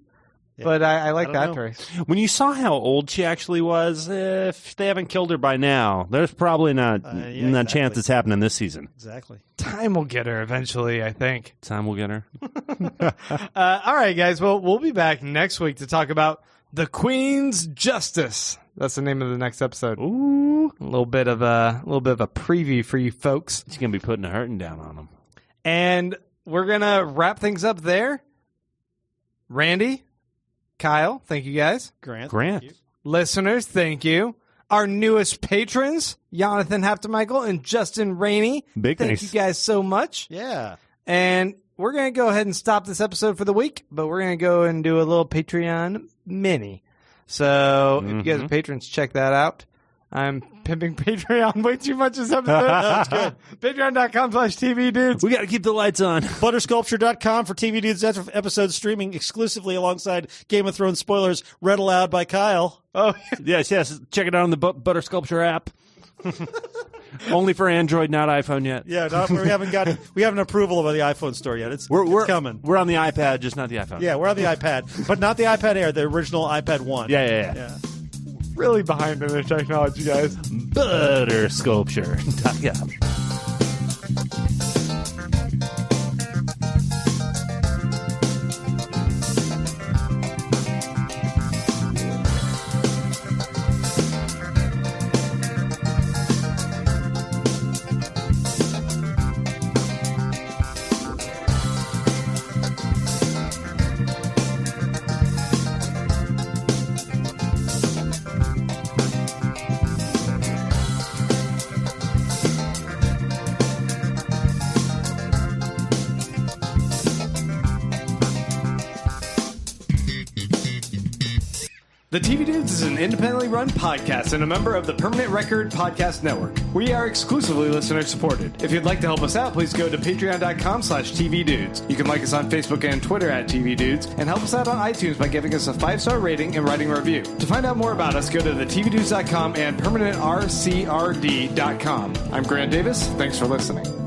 Yeah. But I like that choice. When you saw how old she actually was, if they haven't killed her by now, there's probably not a chance it's happening this season. Exactly. Time will get her eventually, I think. Time will get her. All right, guys. Well, we'll be back next week to talk about The Queen's Justice. That's the name of the next episode. Ooh, a little bit of a preview for you folks. She's gonna be putting a hurting down on them. And we're gonna wrap things up there. Randy, Kyle, thank you guys. Grant. Thank you. Listeners, thank you. Our newest patrons, Jonathan Haptemichael and Justin Rainey. Thank you guys so much. Yeah. And we're going to go ahead and stop this episode for the week, but we're going to go and do a little Patreon mini. So if you guys are patrons, check that out. I'm pimping Patreon way too much this episode. That's good. Patreon.com/TV Dudes. We got to keep the lights on. Buttersculpture.com for TV Dudes episodes streaming exclusively alongside Game of Thrones spoilers read aloud by Kyle. Oh, yes. Check it out on the Butter Sculpture app. Only for Android, not iPhone yet. Yeah, we haven't approval of the iPhone store yet. It's coming. We're on the iPad, just not the iPhone. Yeah, we're on the iPad, but not the iPad Air, the original iPad 1. Yeah. Really behind in the technology, guys. Butter Sculpture. Yeah. The TV Dudes is an independently run podcast and a member of the Permanent Record Podcast Network. We are exclusively listener supported. If you'd like to help us out, please go to patreon.com/TV Dudes. You can like us on Facebook and Twitter at TV Dudes and help us out on iTunes by giving us a 5-star rating and writing a review. To find out more about us, go to thetvdudes.com and permanentrcrd.com. I'm Grant Davis. Thanks for listening.